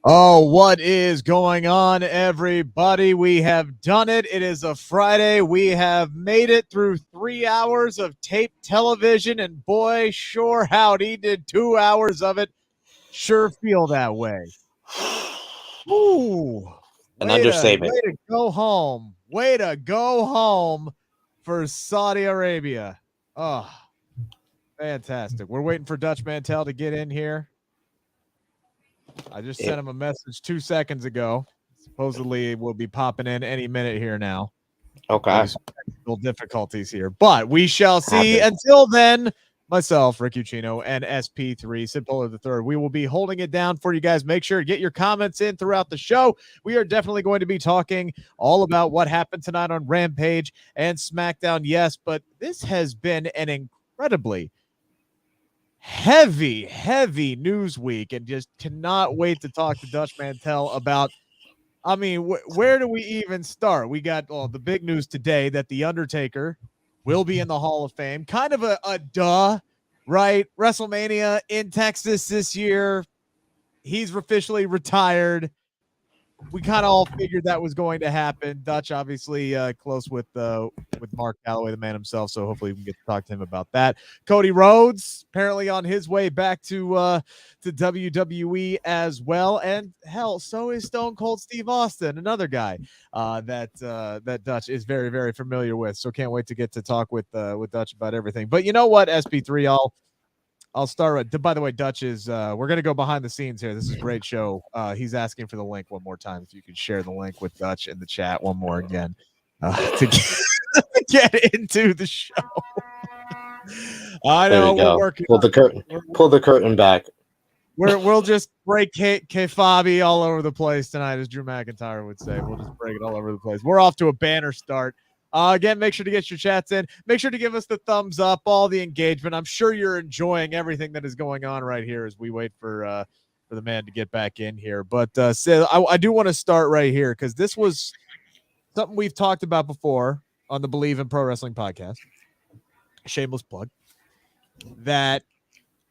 Oh, what is going on, everybody? We have done it. It is a Friday. We have made it through 3 hours of taped television, and boy, sure howdy, did 2 hours of it sure feel that way. Ooh, An understatement. Way to go home. Way to go home for Saudi Arabia. Oh, fantastic. We're waiting for Dutch Mantell to get in here. I just sent him a message 2 seconds ago. Supposedly we'll be popping in any minute here now. Okay. Some technical difficulties here, but we shall see. Until then, myself, Rick Ucchino, and SP3, Sid Polar III, we will be holding it down for you guys. Make sure to get your comments in throughout the show. We are definitely going to be talking all about what happened tonight on Rampage and SmackDown, yes, but this has been an incredibly heavy news week, and just cannot wait to talk to Dutch Mantell about, I mean, where do we even start? We got the big news today that the Undertaker will be in the Hall of Fame. Kind of a duh, right? WrestleMania in Texas this year. He's officially retired. We kind of all figured that was going to happen. Dutch, obviously, close with Mark Calloway, the man himself, so hopefully we can get to talk to him about that. Cody Rhodes, apparently on his way back to WWE as well, and hell, so is Stone Cold Steve Austin, another guy that Dutch is very, very familiar with. So can't wait to get to talk with Dutch about everything. But you know what, SP3, I'll start. By the way, Dutch is we're going to go behind the scenes here. This is a great show. He's asking for the link one more time. If you could share the link with Dutch in the chat one more again to get into the show. I know we're working. Pull the curtain back. We'll just break K-Fabi all over the place tonight, as Drew McIntyre would say. We'll just break it all over the place. We're off to a banner start. Again, make sure to get your chats in. Make sure to give us the thumbs up, all the engagement. I'm sure you're enjoying everything that is going on right here as we wait for the man to get back in here. But Sid, I do want to start right here because this was something we've talked about before on the Believe in Pro Wrestling podcast. Shameless plug. That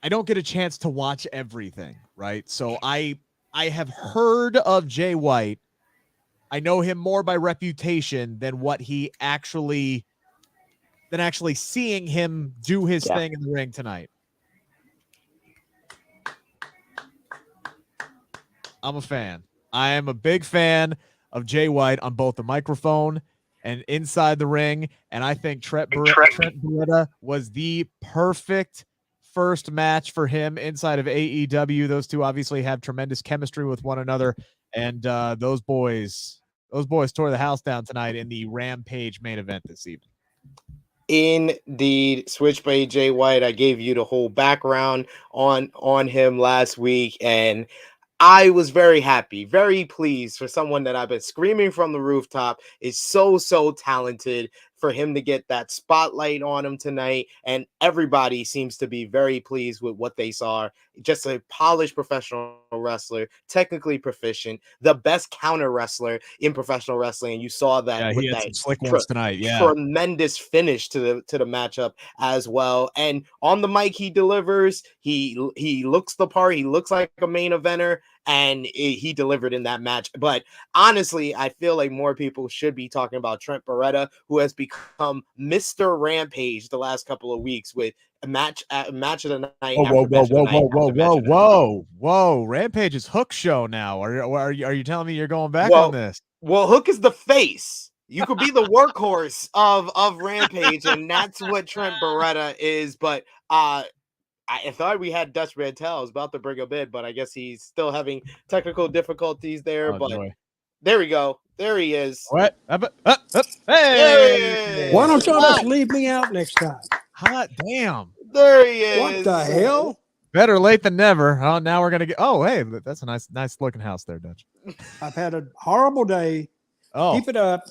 I don't get a chance to watch everything, right? So I have heard of Jay White. I know him more by reputation than actually seeing him do his thing in the ring tonight. I'm a fan. I am a big fan of Jay White on both the microphone and inside the ring. And I think Trent Beretta was the perfect first match for him inside of AEW. Those two obviously have tremendous chemistry with one another. And those boys tore the house down tonight in the Rampage main event this evening. Indeed, Switchblade Jay White. I gave you the whole background on him last week, and I was very happy, very pleased for someone that I've been screaming from the rooftop is so talented, for him to get that spotlight on him tonight. And everybody seems to be very pleased with what they saw. Just a polished professional wrestler, technically proficient, the best counter wrestler in professional wrestling. And you saw that with that slick ones tonight. Yeah. Tremendous finish to the matchup as well. And on the mic, he delivers. He looks the part. He looks like a main eventer. And he delivered in that match. But honestly, I feel like more people should be talking about Trent Beretta, who has become Mr. Rampage the last couple of weeks with a match of the night. Whoa! Rampage's Hook show now. Are you telling me you're going back on this? Well, Hook is the face. You could be the workhorse of Rampage, and that's what Trent Beretta is. But I thought we had Dutch Mantell. I was about to bring him in, but I guess he's still having technical difficulties there. There we go. There he is. What? Hey! Why don't y'all just leave me out next time? Hot damn. There he is. What the hell? Better late than never. Oh, now we're gonna get. Oh, hey, that's a nice looking house there, Dutch. I've had a horrible day. Oh, keep it up,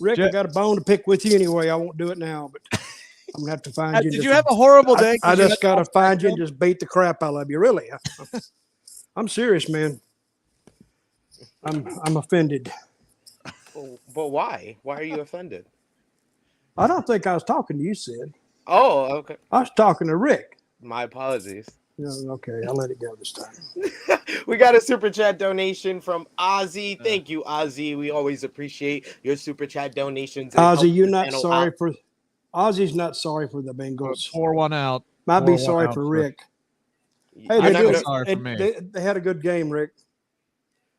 Rick. I got a bone to pick with you anyway. I won't do it now, but I'm gonna have to find you. Did you have a horrible day? I just gotta find you and just beat the crap out of you. Really, I'm serious, man. I'm offended. But why? Why are you offended? I don't think I was talking to you, Sid. Oh, okay. I was talking to Rick. My apologies. Okay, I'll let it go this time. We got a super chat donation from Ozzy. Thank you, Ozzy. We always appreciate your super chat donations. Ozzy, you're not sorry for Ozzy's not sorry for the Bengals. Pour one out. Might be sorry for Rick. Hey, they had a good game, Rick.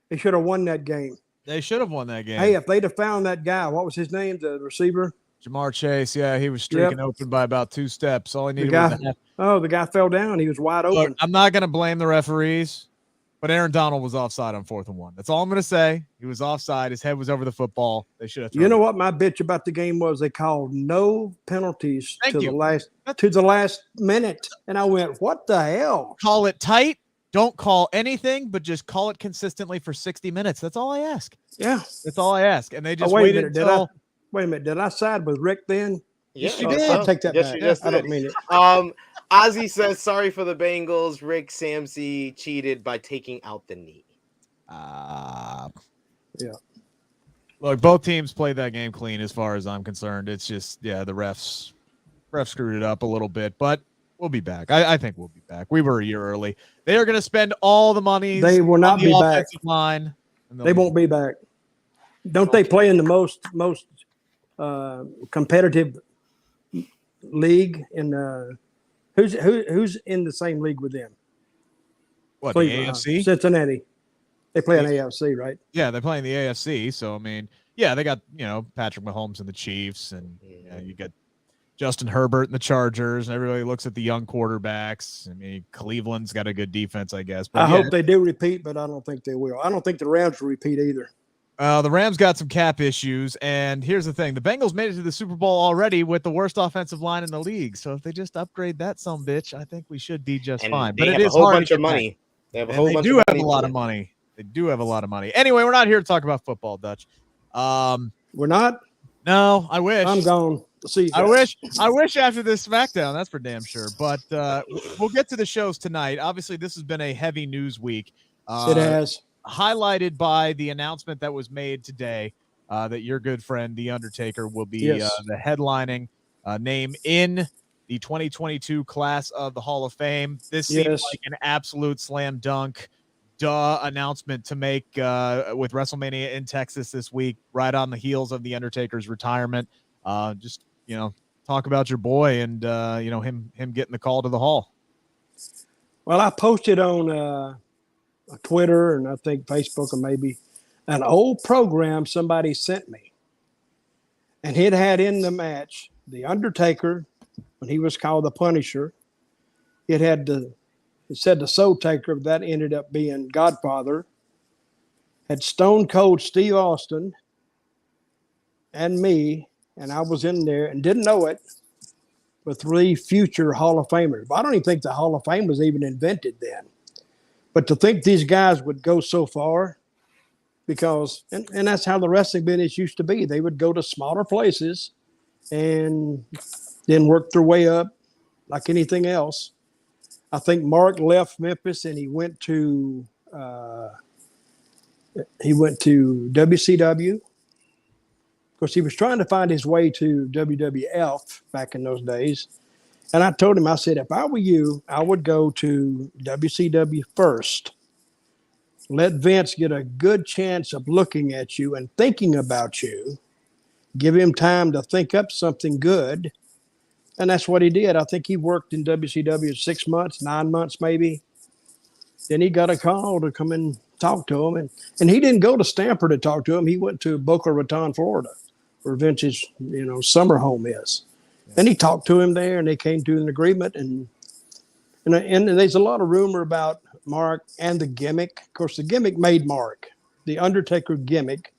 They should have won that game. They should have won that game. Hey, if they'd have found that guy, what was his name? The receiver? Jamar Chase. Yeah, he was streaking open by about 2 steps. All he needed was a half. Oh, the guy fell down. He was wide open. Look, I'm not going to blame the referees, but Aaron Donald was offside on 4th and 1. That's all I'm going to say. He was offside. His head was over the football. They should have. You know what my bitch about the game was? They called no penalties to the last minute, and I went, "What the hell?" Call it tight. Don't call anything, but just call it consistently for 60 minutes. That's all I ask. Yeah, that's all I ask. And they just waited until. Wait a minute. Did I side with Rick then? Yes, you did. I'll take that back. I don't mean it. Ozzy says, sorry for the Bengals. Rick Samsey cheated by taking out the knee. Yeah. Look, both teams played that game clean as far as I'm concerned. It's just, the refs screwed it up a little bit, but we'll be back. I think we'll be back. We were a year early. They are going to spend all the money. They will not be back. Line, they won't be back. Don't they play in the most competitive league in who's in the same league with them? What, the AFC? Cincinnati. They play in AFC, right? Yeah, they're playing the AFC. So I mean, they got Patrick Mahomes and the Chiefs, and you got Justin Herbert and the Chargers, and everybody looks at the young quarterbacks. I mean, Cleveland's got a good defense, I guess. But I hope they do repeat, but I don't think they will. I don't think the Rams will repeat either. The Rams got some cap issues, and here's the thing. The Bengals made it to the Super Bowl already with the worst offensive line in the league. So if they just upgrade that sumbitch, I think we should be just fine. But it is a whole bunch of money. They have a whole bunch of money. They do have a lot of money. They do have a lot of money. Anyway, we're not here to talk about football, Dutch. We're not? No, I wish. I'm gone. See you guys. I wish after this SmackDown, that's for damn sure. But we'll get to the shows tonight. Obviously, this has been a heavy news week. It has. Highlighted by the announcement that was made today that your good friend, The Undertaker, will be the headlining name in the 2022 class of the Hall of Fame. This seems like an absolute slam dunk announcement to make with WrestleMania in Texas this week, right on the heels of The Undertaker's retirement. Just, talk about your boy and, him getting the call to the Hall. Well, I posted on Twitter and I think Facebook, or maybe an old program somebody sent me, and it had in the match The Undertaker when he was called the Punisher. It said the Soul Taker, that ended up being Godfather. Had Stone Cold Steve Austin and me, and I was in there and didn't know it, with 3 future Hall of Famers. But I don't even think the Hall of Fame was even invented then. But to think these guys would go so far, because, and that's how the wrestling business used to be. They would go to smaller places and then work their way up like anything else. I think Mark left Memphis and he went to WCW. Of course, he was trying to find his way to WWF back in those days. And I told him, I said, if I were you, I would go to WCW first. Let Vince get a good chance of looking at you and thinking about you. Give him time to think up something good. And that's what he did. I think he worked in WCW 6 months, 9 months maybe. Then he got a call to come and talk to him. And he didn't go to Stamford to talk to him. He went to Boca Raton, Florida, where Vince's summer home is. And he talked to him there, and they came to an agreement. And there's a lot of rumor about Mark and the gimmick. Of course, the gimmick made Mark, the Undertaker gimmick,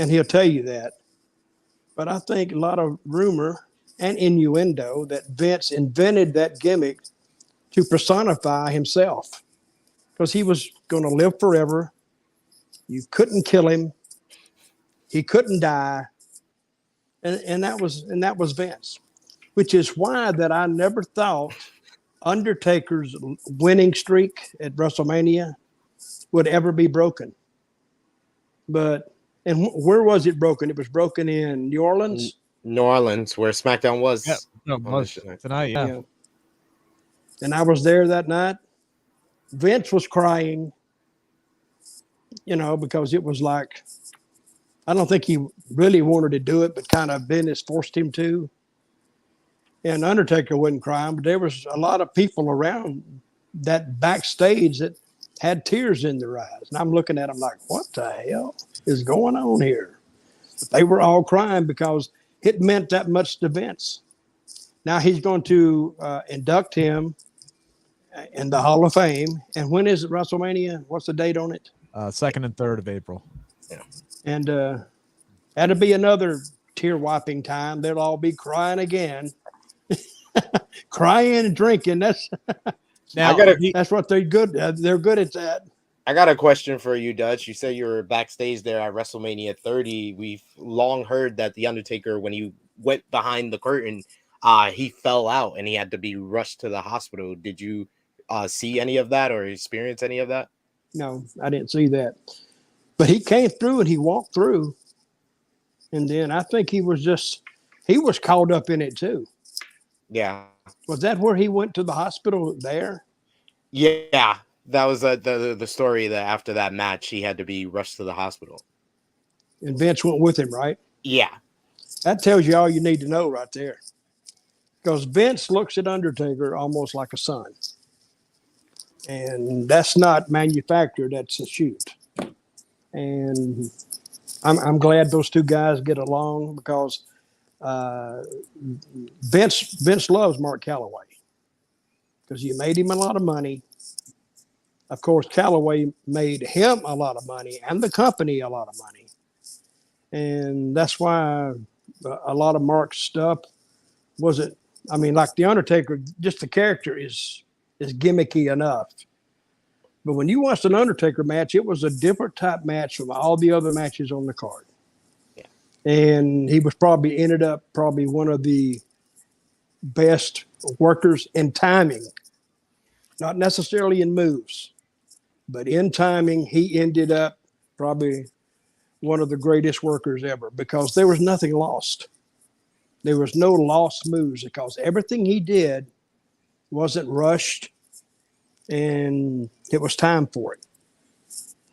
and he'll tell you that. But I think a lot of rumor and innuendo that Vince invented that gimmick to personify himself, because he was going to live forever. You couldn't kill him. He couldn't die. And that was Vince, which is why that I never thought Undertaker's winning streak at WrestleMania would ever be broken. And where was it broken? It was broken in New Orleans. New Orleans, where SmackDown was. Yeah, tonight. Yeah. And I was there that night. Vince was crying, because it was like, I don't think he really wanted to do it, but kind of business forced him to. And Undertaker wasn't crying, but there was a lot of people around that backstage that had tears in their eyes. And I'm looking at them like, what the hell is going on here? But they were all crying because it meant that much to Vince. Now he's going to induct him in the Hall of Fame. And when is it, WrestleMania? What's the date on it? 2nd and 3rd of April. Yeah. And that'll be another tear-wiping time. They'll all be crying again. Crying and drinking. That's what they're good at. They're good at that. I got a question for you, Dutch. You say you were backstage there at WrestleMania 30. We've long heard that The Undertaker, when he went behind the curtain, he fell out and he had to be rushed to the hospital. Did you see any of that or experience any of that? No, I didn't see that. But he came through and he walked through. And then I think he was caught up in it too. Yeah. Was that where he went to the hospital there? Yeah. That was the story that after that match, he had to be rushed to the hospital. And Vince went with him, right? Yeah. That tells you all you need to know right there. Because Vince looks at Undertaker almost like a son. And that's not manufactured, that's a shoot. And I'm glad those two guys get along because Vince loves Mark Calloway because you made him a lot of money. Of course, Calloway made him a lot of money and the company a lot of money. And that's why a lot of Mark's stuff wasn't, like The Undertaker, just the character is gimmicky enough. But when you watched an Undertaker match, it was a different type match from all the other matches on the card. Yeah. And he was ended up one of the best workers in timing. Not necessarily in moves, but in timing, he ended up probably one of the greatest workers ever because there was nothing lost. There was no lost moves because everything he did wasn't rushed and it was time for it.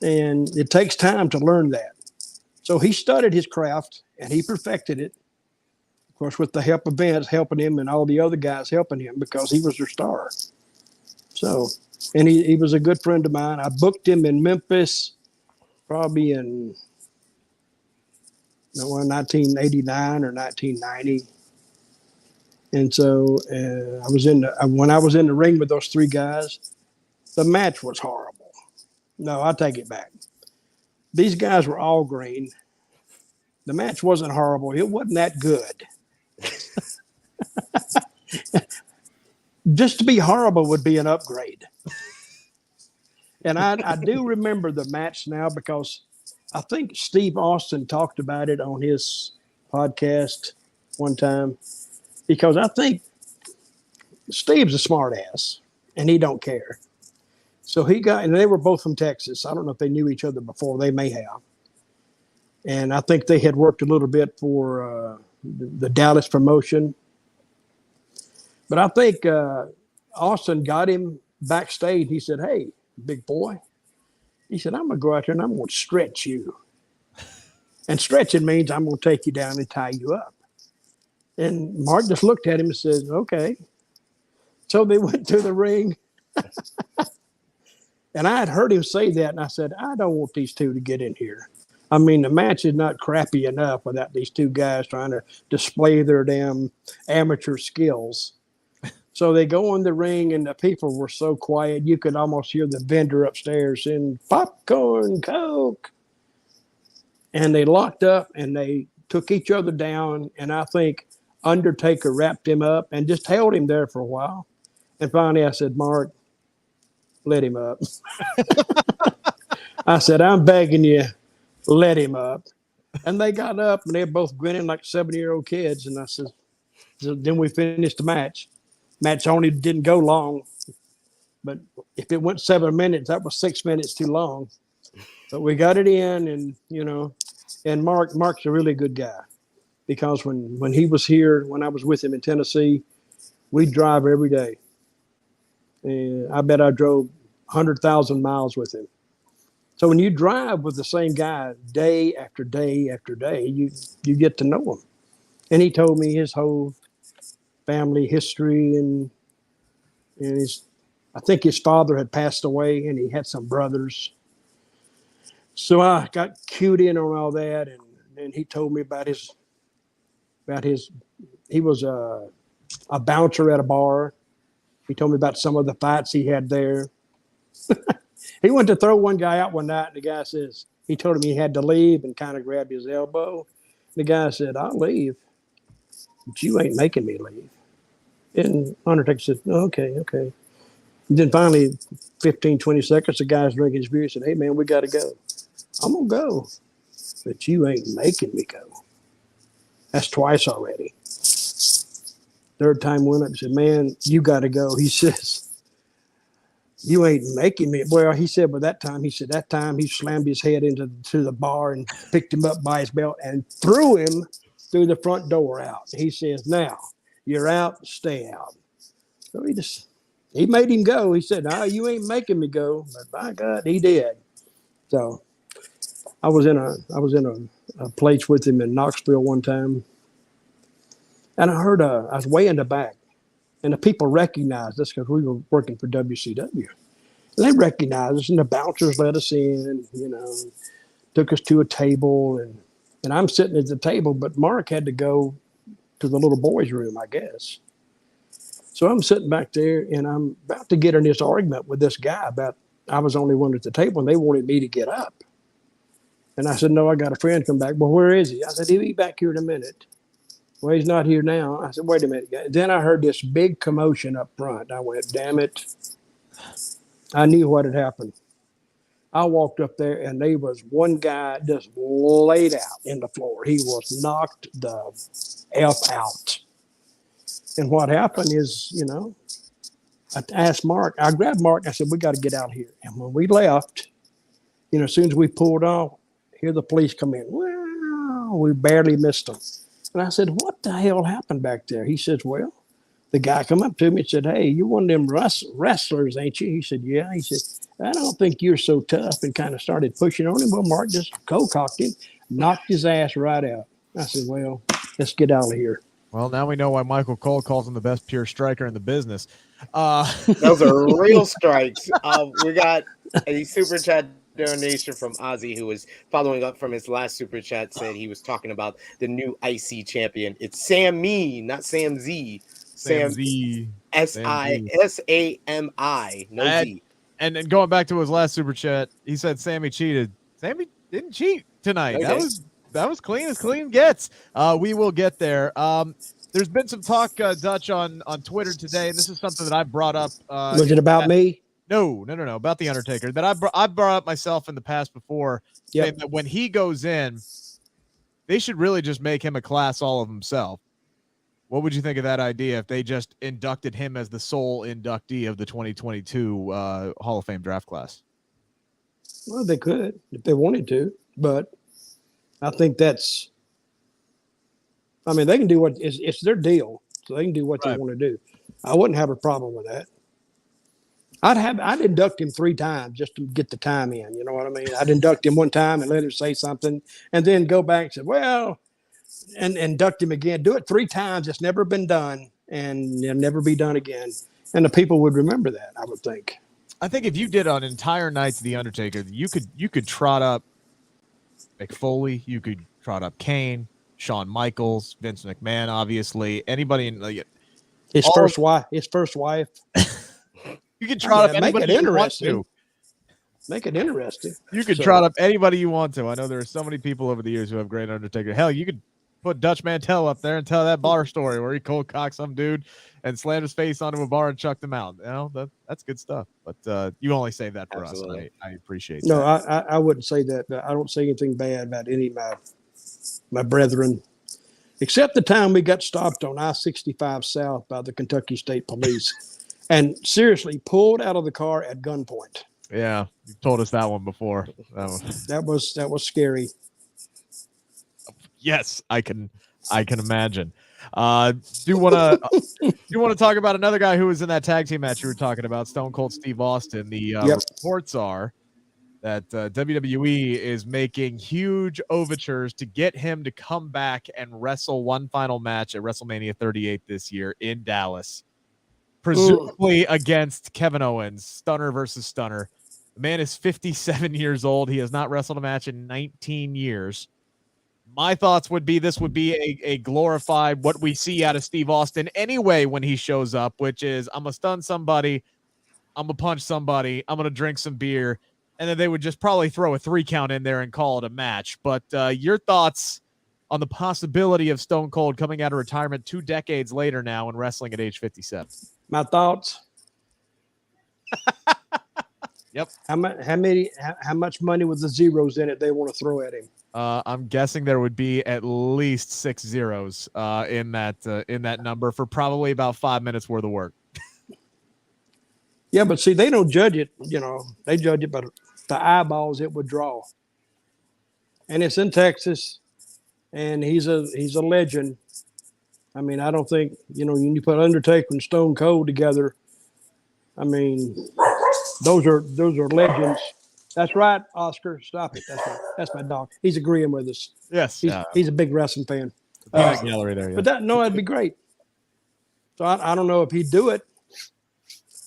And it takes time to learn that. So he studied his craft and he perfected it. Of course, with the help of Vince helping him and all the other guys helping him because he was their star. So, and he was a good friend of mine. I booked him in Memphis probably in 1989 or 1990. And so when I was in the ring with those three guys, the match was horrible. No, I take it back. These guys were all green. The match wasn't horrible. It wasn't that good. Just to be horrible would be an upgrade. And I do remember the match now because I think Steve Austin talked about it on his podcast one time because I think Steve's a smart ass and he don't care. So and they were both from Texas. I don't know if they knew each other before. They may have. And I think they had worked a little bit for the Dallas promotion. But I think Austin got him backstage. He said, "Hey, big boy," he said, "I'm going to go out there and I'm going to stretch you." And stretching means I'm going to take you down and tie you up. And Mark just looked at him and said, "Okay." So they went to the ring. And I had heard him say that, and I said, I don't want these two to get in here. The match is not crappy enough without these two guys trying to display their damn amateur skills. So they go in the ring, and the people were so quiet, you could almost hear the vendor upstairs saying, "Popcorn, Coke." And they locked up, and they took each other down, and I think Undertaker wrapped him up and just held him there for a while. And finally I said, "Mark, let him up." I said, "I'm begging you, let him up." And they got up and they were both grinning like 7-year-old kids. And I said, so then we finished the match. Match only didn't go long, but if it went 7 minutes, that was 6 minutes too long. But we got it in, and and Mark's a really good guy because when he was here, when I was with him in Tennessee, we'd drive every day. and I bet I drove 100,000 miles with him. So when you drive with the same guy day after day after day, you get to know him. And he told me his whole family history, and I think his father had passed away, and he had some brothers. So I got cued in on all that, and then he told me about his. He was a bouncer at a bar. He told me about some of the fights he had there. He went to throw one guy out one night, and the guy says, he told him he had to leave and kind of grabbed his elbow. The guy said, I'll leave, but you ain't making me leave. And Undertaker said, okay. And then finally, 15, 20 seconds, the guy's drinking his beer. He said, hey, man, we got to go. I'm going to go, but you ain't making me go. That's twice already. Third time went up and said, man, you got to go. He says, you ain't making me. Well, he said, but that time he slammed his head into the bar and picked him up by his belt and threw him through the front door out. He says, now you're out, stay out. So he made him go. He said, no, you ain't making me go. But by God, he did. So I was in a place with him in Knoxville one time. And I heard, I was way in the back. And the people recognized us because we were working for WCW. And they recognized us, and the bouncers let us in, took us to a table. And I'm sitting at the table, but Mark had to go to the little boys' room, I guess. So I'm sitting back there, and I'm about to get in this argument with this guy about I was the only one at the table, and they wanted me to get up. And I said, no, I got a friend come back. Well, where is he? I said, he'll be back here in a minute. Well, he's not here now. I said, wait a minute. Then I heard this big commotion up front. I went, damn it. I knew what had happened. I walked up there, and there was one guy just laid out in the floor. He was knocked the F out. And what happened is, I asked Mark. I grabbed Mark. I said, we got to get out here. And when we left, as soon as we pulled off, here the police come in. Well, we barely missed them. And I said, what the hell happened back there? He says, well, the guy come up to me and said, hey, you one of them wrestlers, ain't you? He said, yeah. He said, I don't think you're so tough, and kind of started pushing on him. Well, Mark just cocked him, knocked his ass right out. I said, well, let's get out of here. Well, now we know why Michael Cole calls him the best pure striker in the business. Those are real strikes. We got a super chat donation from Ozzy, who was following up from his last super chat, said he was talking about the new IC champion. It's Sami, not Sam Z. Sam Z. Sami. No Z. And going back to his last super chat, he said Sami cheated. Sami didn't cheat tonight. Okay. That was clean as clean gets. We will get there. There's been some talk, Dutch, on Twitter today, and this is something that I brought up. Was it about me? No, about the Undertaker. That I brought up myself in the past before, saying that when he goes in, they should really just make him a class all of himself. What would you think of that idea if they just inducted him as the sole inductee of the 2022 Hall of Fame draft class? Well, they could if they wanted to, but I think they can do what it's their deal, so they can do what they want to do. I wouldn't have a problem with that. I'd induct him 3 times just to get the time in. You know what I mean? I'd induct him one time and let him say something, and then go back and say, well, and induct him again. Do it 3 times. It's never been done, and it'll never be done again. And the people would remember that, I would think. I think if you did an entire night to the Undertaker, you could trot up Mick Foley, you could trot up Kane, Shawn Michaels, Vince McMahon, obviously, anybody in his first wife. You can trot up anybody you want to. Make it interesting. You could trot up anybody you want to. I know there are so many people over the years who have great Undertaker. Hell, you could put Dutch Mantell up there and tell that bar story where he cold cocked some dude and slammed his face onto a bar and chucked him out. That's good stuff. But you only say that for us. I appreciate that. No, I wouldn't say that. I don't say anything bad about any of my brethren, except the time we got stopped on I-65 South by the Kentucky State Police. And seriously, pulled out of the car at gunpoint. Yeah, you've told us that one before. That was scary. Yes, I can imagine. Do want to talk about another guy who was in that tag team match you were talking about, Stone Cold Steve Austin. The reports are that WWE is making huge overtures to get him to come back and wrestle one final match at WrestleMania 38 this year in Dallas, presumably against Kevin Owens, Stunner versus Stunner. The man is 57 years old. He has not wrestled a match in 19 years. My thoughts would be this would be a glorified what we see out of Steve Austin anyway when he shows up, which is I'm going to stun somebody, I'm going to punch somebody, I'm going to drink some beer, and then they would just probably throw a 3 count in there and call it a match. But your thoughts on the possibility of Stone Cold coming out of retirement 2 decades later now and wrestling at age 57? My thoughts? Yep. How much money with the zeros in it they want to throw at him? I'm guessing there would be at least 6 zeros in that number for probably about 5 minutes worth of work. Yeah, but see, they don't judge it. They judge it by the eyeballs it would draw. And it's in Texas, and he's a legend. I mean, I don't think when you put Undertaker and Stone Cold together, I mean, those are legends. That's right, Oscar. Stop it. That's my dog. He's agreeing with us. Yes, he's a big wrestling fan. Gallery there, yeah. But that'd be great. So I don't know if he'd do it,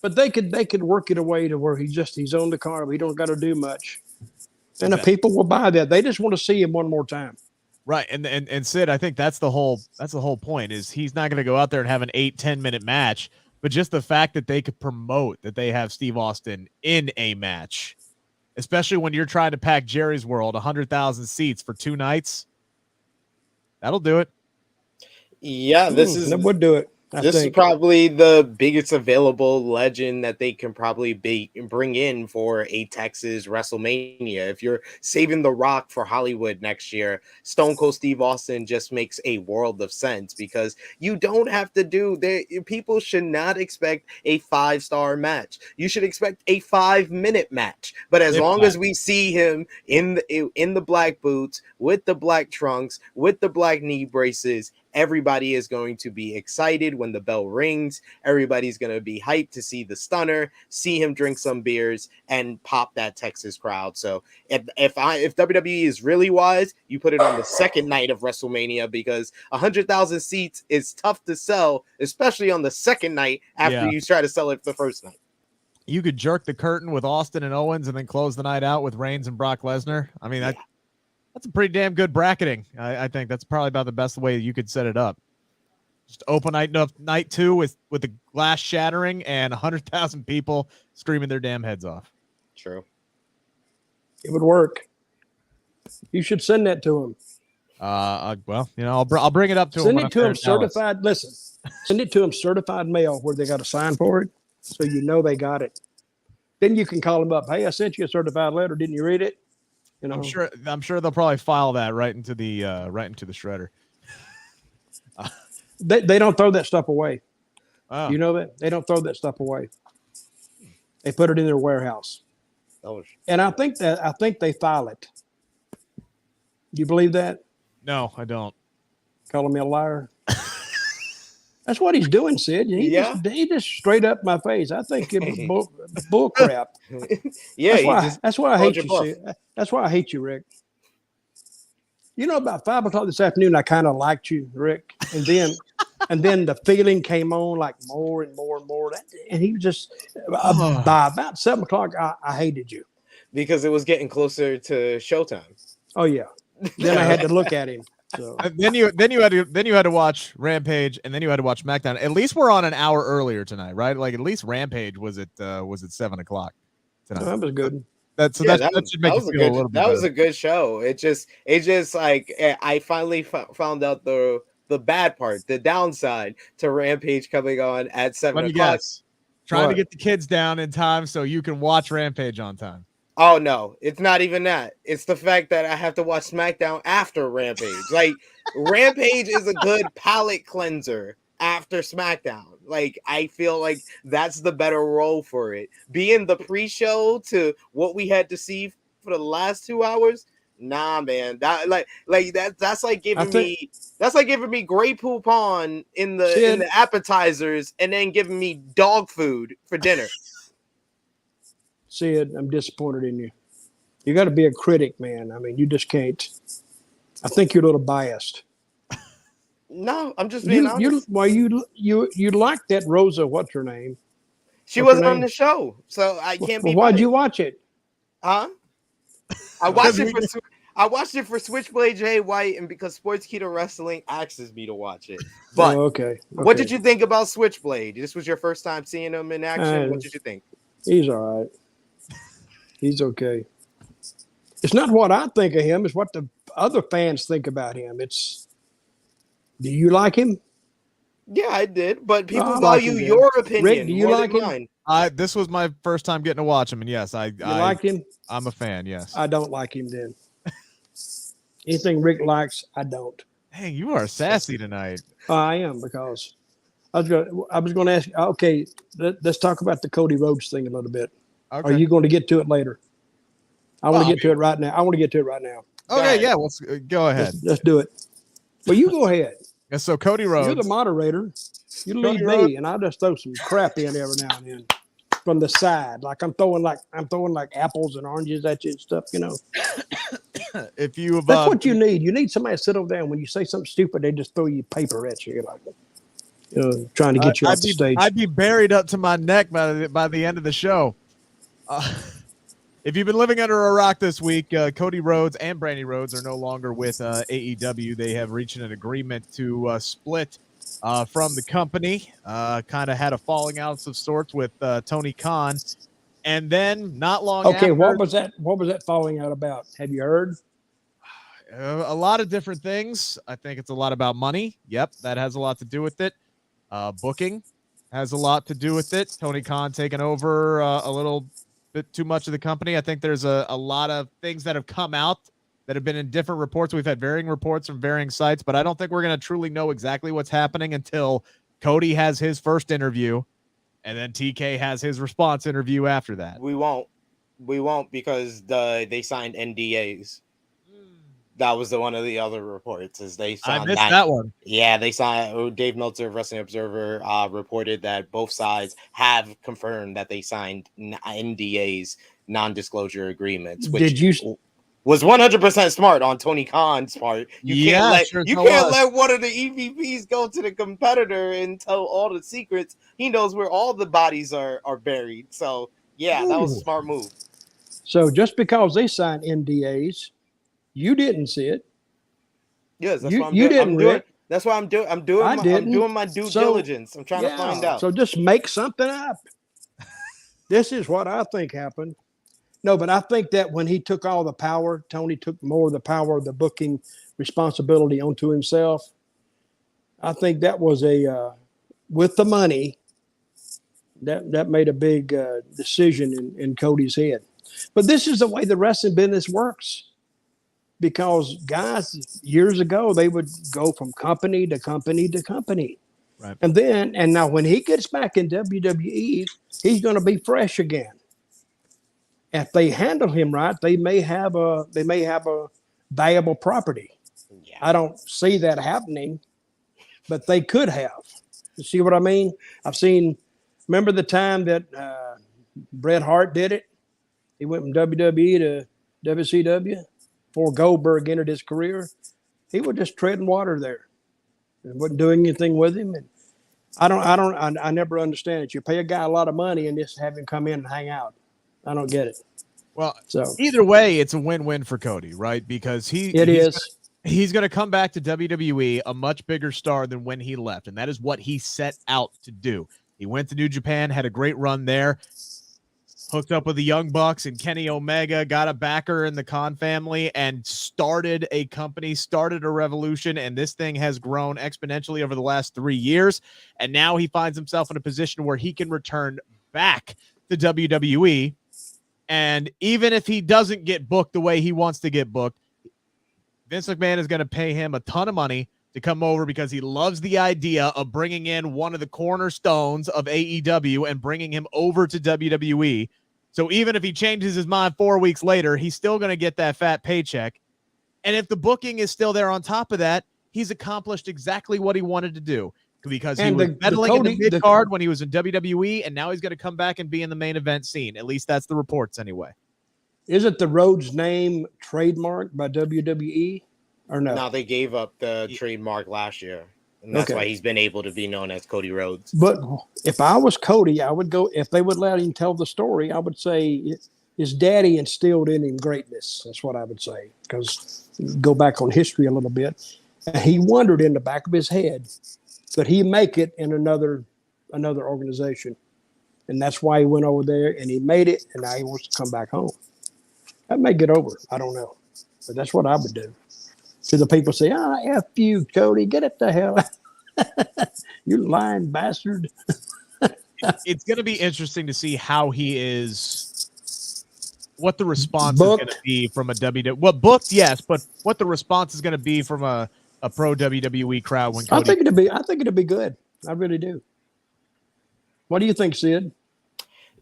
but they could work it away to where he's on the card. He don't got to do much, and the people will buy that. They just want to see him one more time. Right, and Sid, I think that's the whole point. Is he's not going to go out there and have an 8-10 minute match, but just the fact that they could promote that they have Steve Austin in a match. Especially when you're trying to pack Jerry's World, 100,000 seats for 2 nights. That'll do it. Yeah, that would do it. This is probably the biggest available legend that they can probably bring in for a Texas WrestleMania. If you're saving The Rock for Hollywood next year, Stone Cold Steve Austin just makes a world of sense because you don't have to people should not expect a 5-star match. You should expect a 5-minute match. But as long as we see him in the black boots, with the black trunks, with the black knee braces, everybody is going to be excited when the bell rings. Everybody's going to be hyped to see the Stunner, see him drink some beers, and pop that Texas crowd. So if WWE is really wise, you put it on the second night of WrestleMania because 100,000 seats is tough to sell, especially on the second night after you try to sell it the first night. You could jerk the curtain with Austin and Owens and then close the night out with Reigns and Brock Lesnar. I mean, that's a pretty damn good bracketing. I think that's probably about the best way you could set it up. Just open night 2 with the glass shattering and 100,000 people screaming their damn heads off. True. It would work. You should send that to him. Well, I'll bring it up to him. Send it to him certified. Listen, send it to him certified mail where they got to sign for it, so they got it. Then you can call him up. Hey, I sent you a certified letter. Didn't you read it? I'm sure they'll probably file that right into the shredder. They don't throw that stuff away. Oh. You know that? They don't throw that stuff away. They put it in their warehouse. And I think they file it. Do you believe that? No, I don't. Calling me a liar? That's what he's doing, Sid. He just straight up my face. I think it was bull crap. That's why I hate you, Sid. That's why I hate you, Rick. About 5 o'clock this afternoon, I kind of liked you, Rick. And then the feeling came on like more and more and more. And he was just, by about 7 o'clock, I hated you. Because it was getting closer to showtime. Oh, yeah. Then I had to look at him. So. Then you had to watch Rampage, and then you had to watch SmackDown. At least we're on an hour earlier tonight, right? Like at least Rampage was at 7 o'clock tonight. That was good. That should make you feel a little bit better. That was a good show. It just like I finally found out the bad part, the downside to Rampage coming on at 7 o'clock. Trying to get the kids down in time so you can watch Rampage on time. Oh no, it's not even that. It's the fact that I have to watch SmackDown after Rampage. Like Rampage is a good palate cleanser after SmackDown. Like I feel like that's the better role for it. Being the pre-show to what we had to see for the last 2 hours, Nah, man. That's like giving think- me Grey Poupon in Sid, the appetizers and then giving me dog food for dinner. Sid, I'm disappointed in you. You got to be a critic, man. I mean, you just can't. I think you're a little biased. No, I'm just being honest. You like that Rosa? What's her name? She What's her wasn't on name? the show, so I can't be. Why'd biased. you watch it? Huh? I watched it for Switchblade Jay White, and because Sportskeeda Wrestling asks me to watch it. But okay. What did you think about Switchblade? This was your first time seeing him in action. What did you think? He's all right. He's okay. It's not what I think of him; it's what the other fans think about him. Do you like him? Yeah, I did, but people I value like him, your opinion. Rick, do you more like than him? mine. This was my first time getting to watch him, and yes, I liked him. I'm a fan. Yes, I don't like him. Then anything Rick likes, I don't. Hey, you are sassy tonight. I am, because I was going to ask. Okay, let's talk about the Cody Rhodes thing a little bit. Okay. Are you going to get to it later? I want to get to it right now. Okay, yeah, let's go ahead. Let's do it. Well, you go ahead. Yeah, so Cody Rhodes. You're the moderator. You lead me, and I'll just throw some crap in every now and then from the side, like I'm throwing like apples and oranges at you and stuff. If you That's what you need. You need somebody to sit over there, and when you say something stupid, they just throw you paper at you, like trying to get you off the stage. I'd be buried up to my neck by the end of the show. If you've been living under a rock this week, Cody Rhodes and Brandy Rhodes are no longer with AEW. They have reached an agreement to split from the company. Kind of had a falling out of sorts with Tony Khan, and then not long after. What was that falling out about? Have you heard? A lot of different things. I think it's a lot about money. Yep, that has a lot to do with it. Booking has a lot to do with it. Tony Khan taking over a little bit too much of the company. I think there's a lot of things that have come out that have been in different reports. We've had varying reports from varying sites, but I don't think we're going to truly know exactly what's happening until Cody has his first interview and then TK has his response interview after that. We won't because they signed NDAs. That was one of the other reports. Is they signed I missed that one. Yeah, they signed. Dave Meltzer of Wrestling Observer reported that both sides have confirmed that they signed NDAs, non-disclosure agreements. Which was 100% smart on Tony Khan's part. You can't let one of the EVPs go to the competitor and tell all the secrets. He knows where all the bodies are buried. So yeah, that was a smart move. So just because they signed NDAs. You didn't see it. Yes, that's what I'm doing. That's what I'm doing. I'm doing my due diligence. I'm trying to find out. So just make something up. This is what I think happened. No, but I think that when he took all the power, Tony took more of the power of the booking responsibility onto himself. I think that was with the money, that made a big decision in Cody's head. But this is the way the wrestling business works. Because guys, years ago, they would go from company to company to company. Right. And now when he gets back in WWE, he's going to be fresh again. If they handle him right, they may have a valuable property. Yeah. I don't see that happening, but they could have. You see what I mean? Remember the time that Bret Hart did it? He went from WWE to WCW. Before Goldberg entered his career, he was just treading water there and wasn't doing anything with him. And I never understand it. You pay a guy a lot of money and just have him come in and hang out. I don't get it. Well, either way, it's a win-win for Cody, right? Because he's going to come back to WWE a much bigger star than when he left. And that is what he set out to do. He went to New Japan, had a great run there. Hooked up with the Young Bucks and Kenny Omega, got a backer in the Khan family, and started a company, started a revolution, and this thing has grown exponentially over the last 3 years, and now he finds himself in a position where he can return back to WWE, and even if he doesn't get booked the way he wants to get booked, Vince McMahon is going to pay him a ton of money to come over because he loves the idea of bringing in one of the cornerstones of AEW and bringing him over to WWE. So even if he changes his mind 4 weeks later, he's still going to get that fat paycheck. And if the booking is still there on top of that, he's accomplished exactly what he wanted to do, because he was meddling in the mid card when he was in WWE, and now he's going to come back and be in the main event scene. At least that's the reports anyway. Isn't the Rhodes name trademarked by WWE or no? No, they gave up the trademark last year, and that's why he's been able to be known as Cody Rhodes. But if I was Cody, I would go, if they would let him tell the story, I would say his daddy instilled in him greatness. That's what I would say, because go back on history a little bit. And he wondered in the back of his head, could he make it in another organization? And that's why he went over there and he made it, and now he wants to come back home. That may get over. I don't know. But that's what I would do. To the people say, F you, Cody, get it the hell out. You lying bastard. It's going to be interesting to see how he is, what the response is going to be from a WWE. Well, booked, yes, but what the response is going to be from a pro WWE crowd when Cody. I think it'd be good. I really do. What do you think, Sid?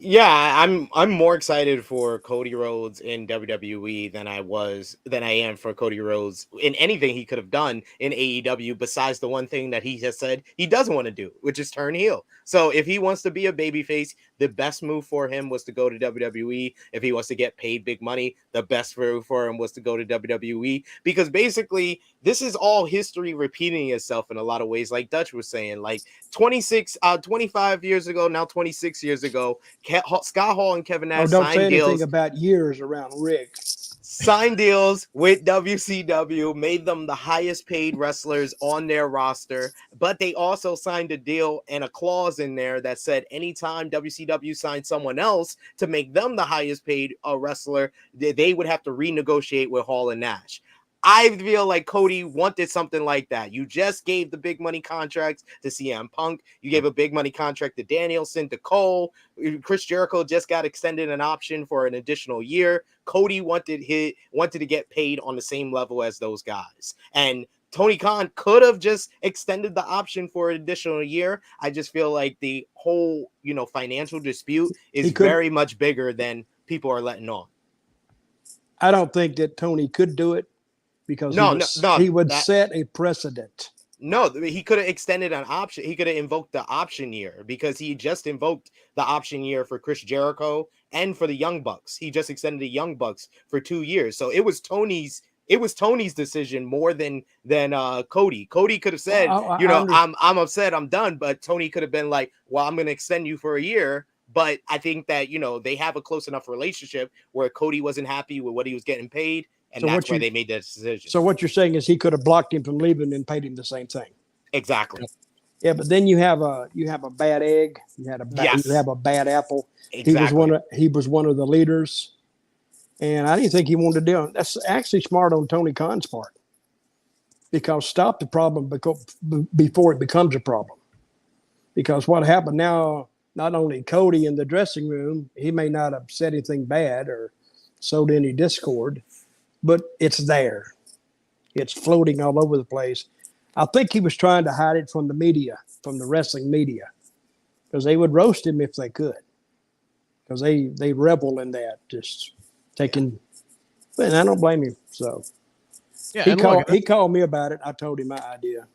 Yeah, I'm more excited for Cody Rhodes in WWE than I am for Cody Rhodes in anything he could have done in AEW, besides the one thing that he has said he doesn't want to do, which is turn heel. So if he wants to be a babyface, the best move for him was to go to WWE. If he wants to get paid big money, the best move for him was to go to WWE, because basically this is all history repeating itself in a lot of ways. Like Dutch was saying, like 25 years ago, now 26 years ago, Scott Hall and Kevin Nash don't signed say anything deals about years around Rick. Signed deals with WCW, made them the highest paid wrestlers on their roster, but they also signed a deal and a clause in there that said anytime WCW signed someone else to make them the highest paid wrestler, they would have to renegotiate with Hall and Nash. I feel like Cody wanted something like that. You just gave the big money contracts to CM Punk. You gave a big money contract to Danielson, to Cole. Chris Jericho just got extended an option for an additional year. Cody wanted to get paid on the same level as those guys. And Tony Khan could have just extended the option for an additional year. I just feel like the whole, financial dispute is very much bigger than people are letting on. I don't think that Tony could do it, because he would set a precedent. No, he could have extended an option. He could have invoked the option year, because he just invoked the option year for Chris Jericho and for the Young Bucks. He just extended the Young Bucks for 2 years. So it was Tony's decision more than Cody. Cody could have said, I'm upset, I'm done. But Tony could have been like, well, I'm going to extend you for a year. But I think that, they have a close enough relationship where Cody wasn't happy with what he was getting paid. And so that's why they made that decision. So what you're saying is he could have blocked him from leaving and paid him the same thing. Exactly. Yeah, but then you have a bad egg. You have a bad apple. Exactly. He was one of the leaders, and I didn't think he wanted to do it. That's actually smart on Tony Khan's part, because stop the problem before it becomes a problem. Because what happened now, not only Cody in the dressing room, he may not have said anything bad or sowed any discord, but it's there. It's floating all over the place. I think he was trying to hide it from the media, from the wrestling media, because they would roast him if they could, because they revel in that, just taking. And I don't blame him. So he called me about it. I told him my idea.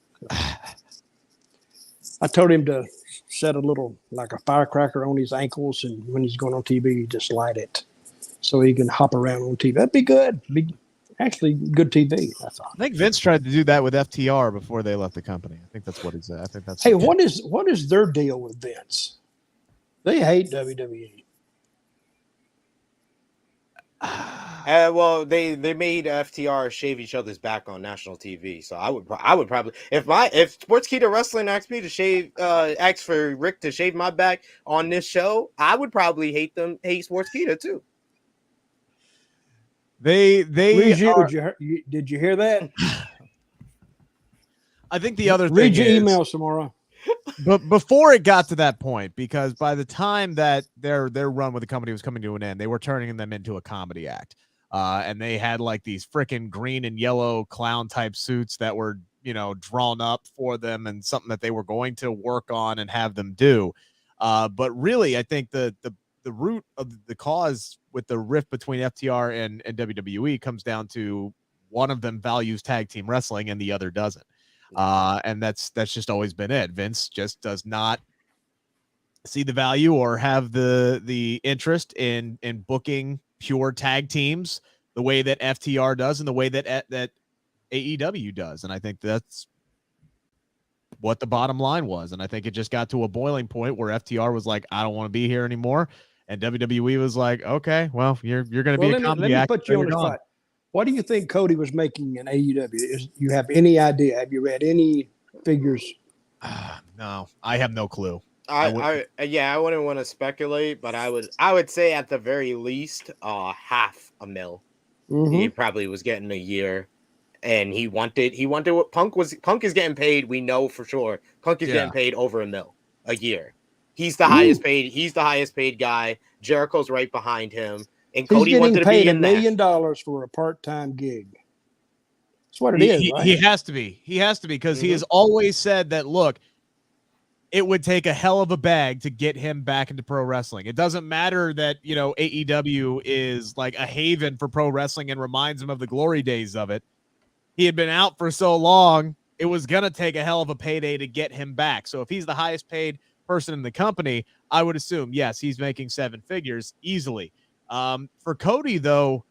I told him to set a little, like a firecracker on his ankles, and when he's going on TV, just light it, so he can hop around on TV. That'd be good. Actually good TV. That's all. I think Vince tried to do that with FTR before they left the company. I think that's what he said. I think that's. Hey, what is their deal with Vince? They hate WWE. Well, they made FTR shave each other's back on national TV. So I would probably, if Sportskeeda Wrestling asked me to asked for Rick to shave my back on this show, I would probably hate Sportskeeda too. Did you hear that? I think the other thing read your email tomorrow. But before it got to that point, because by the time that their run with the company was coming to an end, they were turning them into a comedy act. And they had like these freaking green and yellow clown type suits that were, drawn up for them, and something that they were going to work on and have them do. But really, I think the root of the cause with the rift between FTR and WWE comes down to one of them values tag team wrestling and the other doesn't. And that's just always been it. Vince just does not see the value or have the interest in booking pure tag teams the way that FTR does and the way that AEW does. And I think that's what the bottom line was. And I think it just got to a boiling point where FTR was like, I don't want to be here anymore. And WWE was like, okay, well, you're going to be a comedy let me actor. put you on the spot. What do you think Cody was making in AEW? You have any idea? Have you read any figures? No, I have no clue. I wouldn't want to speculate, but I would say at the very least, $500,000. Mm-hmm. He probably was getting a year, and he wanted what Punk is getting paid. We know for sure Punk is getting paid over $1 million a year. He's the highest paid. He's the highest paid guy. Jericho's right behind him, and Cody wanted to be in $1 million for a part-time gig. That's what it is, right? He has to be. He has to be because he has always said that. Look, it would take a hell of a bag to get him back into pro wrestling. It doesn't matter that, AEW is like a haven for pro wrestling and reminds him of the glory days of it. He had been out for so long, it was going to take a hell of a payday to get him back. So if he's the highest paid person in the company, I would assume, yes, he's making 7 figures easily. For Cody, though,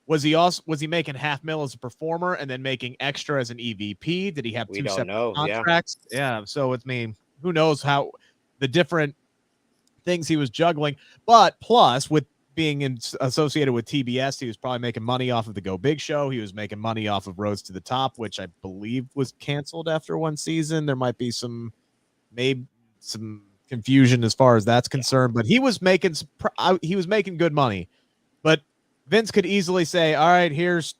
was he making $500,000 as a performer and then making extra as an EVP? Did he have two separate contracts? Yeah. So who knows how the different things he was juggling, but plus with being associated with TBS, he was probably making money off of the Go Big show. He was making money off of Roads to the Top, which I believe was canceled after one season. There might be some confusion as far as that's concerned, but he was making good money. But Vince could easily say, all right, here's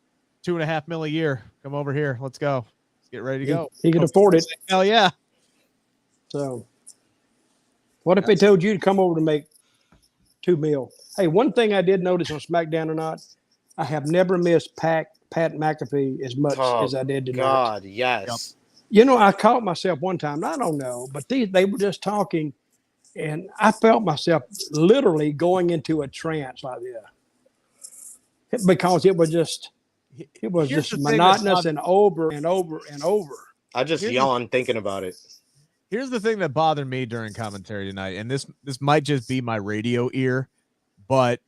$2.5 million a year. Come over here. Let's go. Let's get ready to go. He could afford it. Hell yeah. So, what if they told you to come over to make $2 million? Hey, one thing I did notice on SmackDown or not, I have never missed Pat McAfee as much as I did tonight. God, yes. I caught myself one time. I don't know, but they were just talking, and I felt myself literally going into a trance like that because it was just monotonous and over and over and over. I just yawned thinking about it. Here's the thing that bothered me during commentary tonight, and this might just be my radio ear, but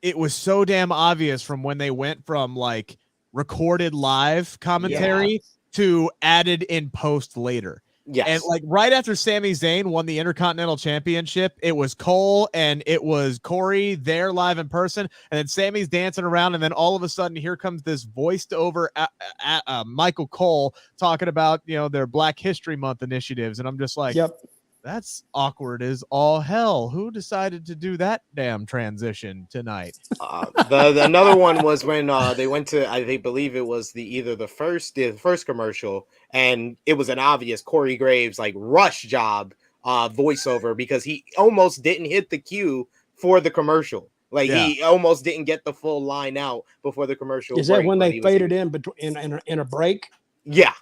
it was so damn obvious from when they went from like recorded live commentary to added in post later. Yes. And like right after Sami Zayn won the Intercontinental Championship, it was Cole and it was Corey there live in person. And then Sami's dancing around. And then all of a sudden, here comes this voiced over Michael Cole talking about, their Black History Month initiatives. And I'm just like, yep, that's awkward as all hell. Who decided to do that damn transition tonight? Another one was when they went to, I believe it was the first commercial, and it was an obvious Corey Graves like rush job voiceover because he almost didn't hit the cue for the commercial. He almost didn't get the full line out before the commercial. Is that when they faded in a break? Yeah.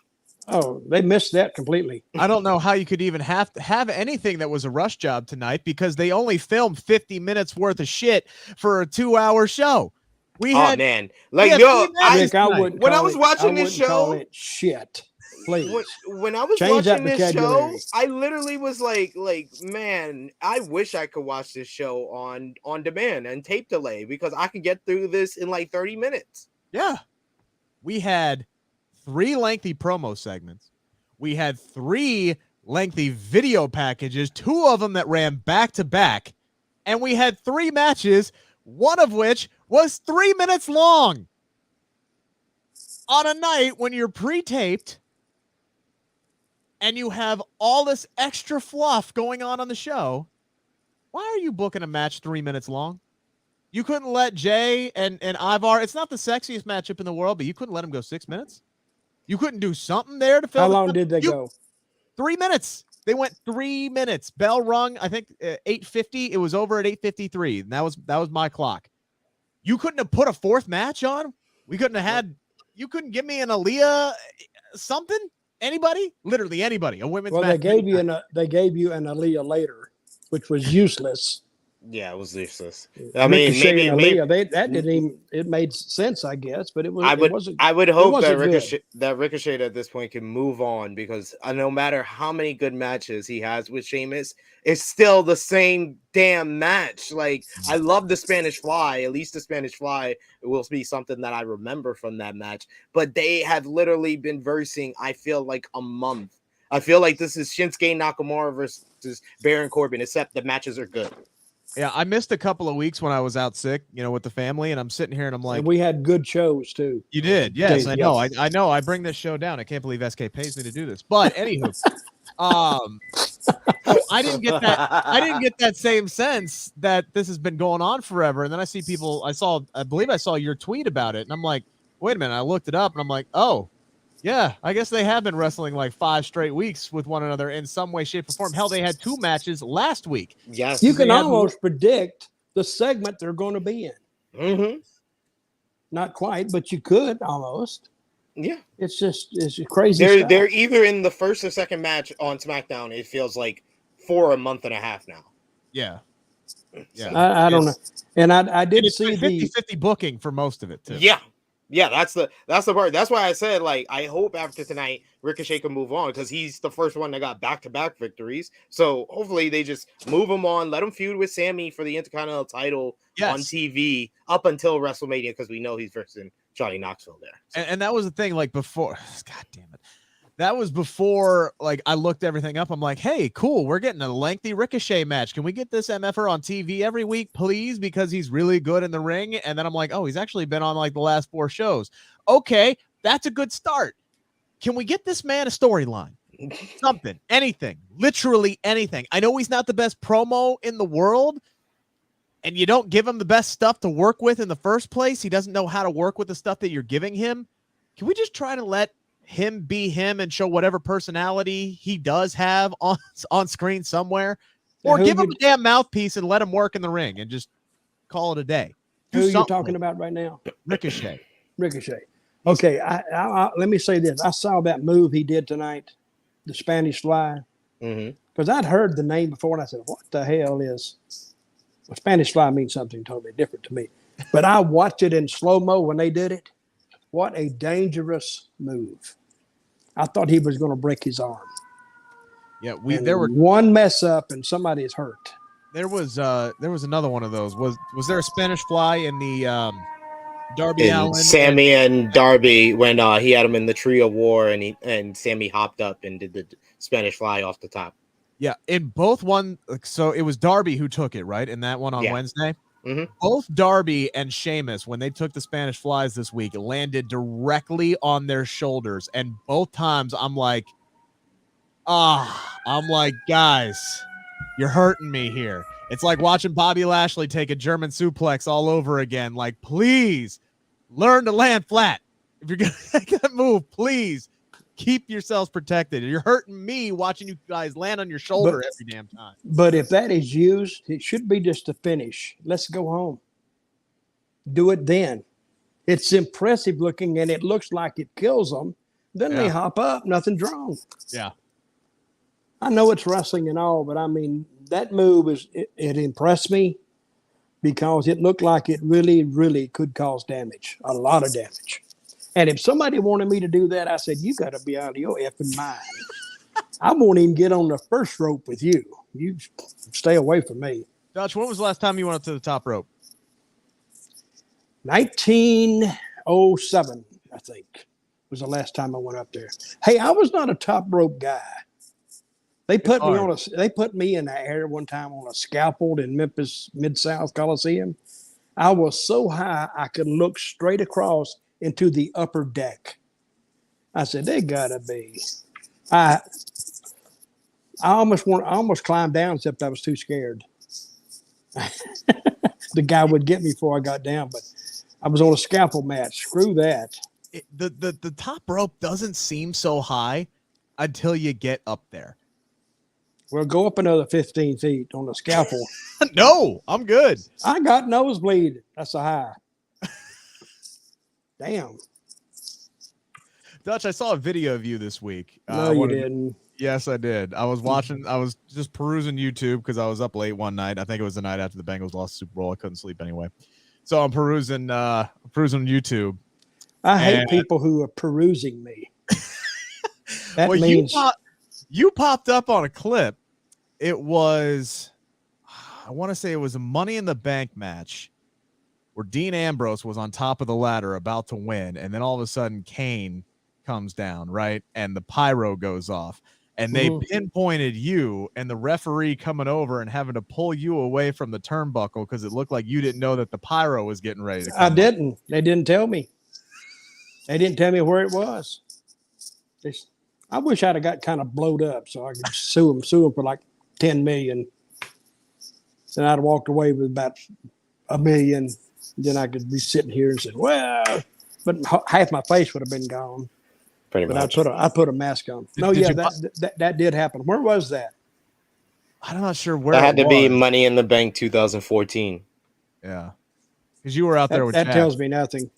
Oh, they missed that completely. I don't know how you could even have to have anything that was a rush job tonight because they only filmed 50 minutes worth of shit for a 2-hour show. When I was watching this show, call it shit. Please. When I was watching this show, I literally was like, man, I wish I could watch this show on demand and tape delay because I could get through this in like 30 minutes. Yeah. We had 3 lengthy promo segments. We had 3 lengthy video packages, 2 of them that ran back to back, and we had 3 matches, one of which was 3 minutes long. On a night when you're pre-taped and you have all this extra fluff going on the show, why are you booking a match 3 minutes long? You couldn't let Jay and Ivar, it's not the sexiest matchup in the world, but you couldn't let him go 6 minutes? You couldn't do something there to fill. How long did they go? 3 minutes. They went 3 minutes. Bell rung, I think 8:50. It was over at 8:53. And that was my clock. You couldn't have put a 4th match on? We couldn't have had. You couldn't give me an Aaliyah something? Anybody? Literally anybody. A women's match. They gave you an Aaliyah later, which was useless. Yeah, it was useless. I mean, Ricochet and maybe Aaliyah, that didn't even. It made sense, I guess, but it wasn't. I would It hope that wasn't good. Ricochet at this point can move on, because no matter how many good matches he has with Sheamus, it's still the same damn match. Like, I love the Spanish Fly. At least the Spanish Fly will be something that I remember from that match. But they have literally been versing, I feel like, a month. I feel like this is Shinsuke Nakamura versus Baron Corbin, except the matches are good. Yeah, I missed a couple of weeks when I was out sick, with the family, and I'm sitting here and I'm like, And we had good shows too. you did, yes, I know. Yes. I know. I bring this show down. I can't believe SK pays me to do this. But anywho, so I didn't get that same sense that this has been going on forever. And then I see people. I believe I saw your tweet about it, and I'm like, wait a minute. I looked it up, and I'm like, oh. Yeah, I guess they have been wrestling like 5 straight weeks with one another in some way, shape, or form. Hell, they had 2 matches last week. Yes. You can almost predict the segment they're going to be in. Mm-hmm. Not quite, but you could almost. Yeah. It's crazy. They're either in the first or second match on SmackDown, it feels like, for a month and a half now. Yeah. Yeah. I don't know. And I did see 50-50 booking for most of it, too. Yeah. Yeah, that's the part. That's why I said, like, I hope after tonight Ricochet can move on, because he's the first one that got back-to-back victories. So hopefully they just move him on, let him feud with Sami for the Intercontinental title on TV up until WrestleMania, because we know he's versus Johnny Knoxville there. And that was the thing, like, before. God damn it. That was before, like, I looked everything up. I'm like, hey, cool. We're getting a lengthy Ricochet match. Can we get this MFR on TV every week, please? Because he's really good in the ring. And then I'm like, oh, he's actually been on, like, the last 4 shows. Okay, that's a good start. Can we get this man a storyline? Something, anything, literally anything. I know he's not the best promo in the world, and you don't give him the best stuff to work with in the first place. He doesn't know how to work with the stuff that you're giving him. Can we just try to let him be him and show whatever personality he does have on screen somewhere, or give him a damn mouthpiece and let him work in the ring and just call it a day? Who are you talking about right now? Ricochet. Okay, I let me say this. I saw that move he did tonight, the Spanish Fly, because I'd heard the name before, and I said, what the hell is... Well, Spanish Fly means something totally different to me. But I watched it in slow-mo when they did it. What a dangerous move. I thought he was going to break his arm. Yeah, there were one mess up and somebody is hurt. There was another one of those. Was there a Spanish Fly in the Darby Allin? Sami and Darby, when he had him in the Tree of War, and Sami hopped up and did the Spanish Fly off the top. Yeah, in both one. So it was Darby who took it, right? In that one on Wednesday. Mm-hmm. Both Darby and Sheamus, when they took the Spanish Flies this week, landed directly on their shoulders. And both times I'm like, guys, you're hurting me here. It's like watching Bobby Lashley take a German suplex all over again. Like, please learn to land flat. If you're going to make that move, please keep yourselves protected. You're hurting me watching you guys land on your shoulder every damn time. But if that is used, it should be just a finish. Let's go home. Do it then. It's impressive looking, and it looks like it kills them. Then they hop up. Nothing's wrong. Yeah. I know it's wrestling and all, but I mean, that move it impressed me because it looked like it really, really could cause damage, a lot of damage. And if somebody wanted me to do that, I said, you got to be out of your effing mind. I won't even get on the first rope with you. You stay away from me. Dutch, when was the last time you went up to the top rope? 1907, I think, was the last time I went up there. Hey, I was not a top rope guy. They put me in the air one time on a scaffold in Memphis Mid-South Coliseum. I was so high I could look straight across into the upper deck. I said, they gotta be. I almost climbed down, except I was too scared. The guy would get me before I got down, but I was on a scaffold match. Screw that. The top rope doesn't seem so high until you get up there. Well, go up another 15 feet on the scaffold. No, I'm good. I got nosebleed. That's a high. Damn. Dutch, I saw a video of you this week. No, you didn't. Yes, I did. I was just perusing YouTube because I was up late one night. I think it was the night after the Bengals lost the Super Bowl. I couldn't sleep anyway. So I'm perusing YouTube. I hate people who are perusing me. That well, means you popped up on a clip. It was, I want to say it was a Money in the Bank match where Dean Ambrose was on top of the ladder about to win, and then all of a sudden Kane comes down, right? And the pyro goes off. And they pinpointed you and the referee coming over and having to pull you away from the turnbuckle because it looked like you didn't know that the pyro was getting ready to come. I didn't. They didn't tell me. They didn't tell me where it was. I wish I'd have got kind of blowed up so I could sue them for like $10 million. And I'd have walked away with about $1 million. Then I could be sitting here and say, well, but half my face would have been gone. Pretty much. I put a mask on. That did happen. Where was that? I'm not sure where that had it to was. be Money in the Bank 2014. Yeah. Because you were out there with that Jack. tells me nothing.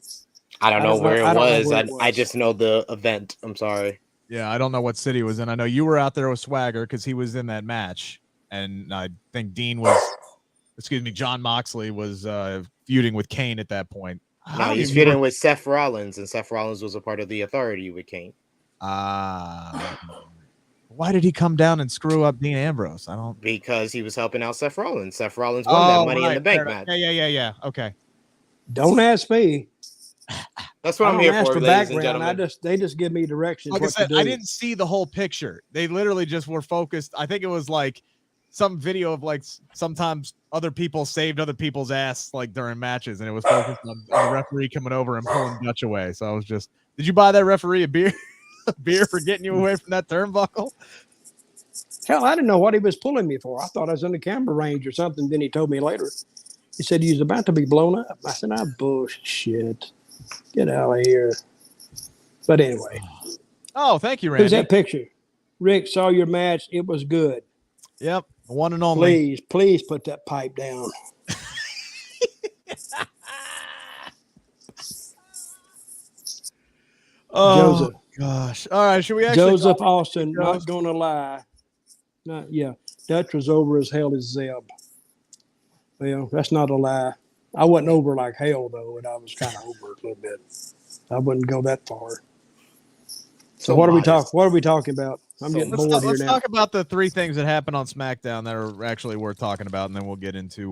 I don't know where it was. I just know the event. I'm sorry. Yeah, I don't know what city it was in. I know you were out there with Swagger because he was in that match. And I think John Moxley was feuding with Kane at that point. No, he's feuding with Seth Rollins, and Seth Rollins was a part of the Authority with Kane. Why did he come down and screw up Dean Ambrose? Because he was helping out Seth Rollins. Seth Rollins won that Money in the Bank match. Yeah. Okay. Don't ask me. That's what I'm here for, ladies and background. gentlemen. They just give me directions. Like I said, I didn't see the whole picture. They literally just were focused. I think it was like some video of like sometimes other people saved other people's ass like during matches, and it was focused on the referee coming over and pulling Dutch away. So I was just, did you buy that referee a beer for getting you away from that turnbuckle? Hell, I didn't know what he was pulling me for. I thought I was in the camera range or something. Then he told me later. He said he was about to be blown up. I said, bullshit. Get out of here. But anyway. Oh, thank you, Randy. Who's that picture? Rick, saw your match. It was good. Yep. The one and only. Please put that pipe down. Oh, Joseph. Gosh. All right. Should we actually Joseph Austin, not going to lie. Dutch was over as hell as Zeb. Well, that's not a lie. I wasn't over like hell, though, and I was kind of over it a little bit. I wouldn't go that far. So what are we talking about? I'm getting bored here now. Let's talk about the three things that happened on SmackDown that are actually worth talking about, and then we'll get into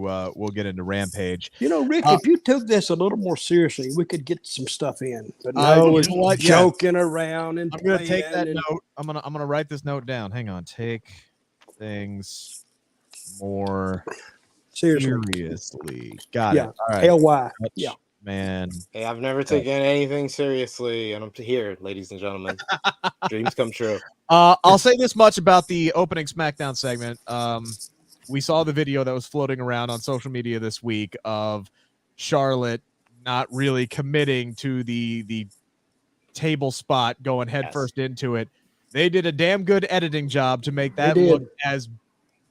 Rampage. Rick, if you took this a little more seriously, we could get some stuff in. But no, it's joking around and I'm gonna take that note. I'm gonna write this note down. Hang on. Take things more seriously. Got it. All right. LY. Yeah. Man. Hey, I've never taken anything seriously, and I'm here, ladies and gentlemen. Dreams come true. I'll say this much about the opening SmackDown segment. We saw the video that was floating around on social media this week of Charlotte not really committing to the table spot, going headfirst into it. They did a damn good editing job to make that look as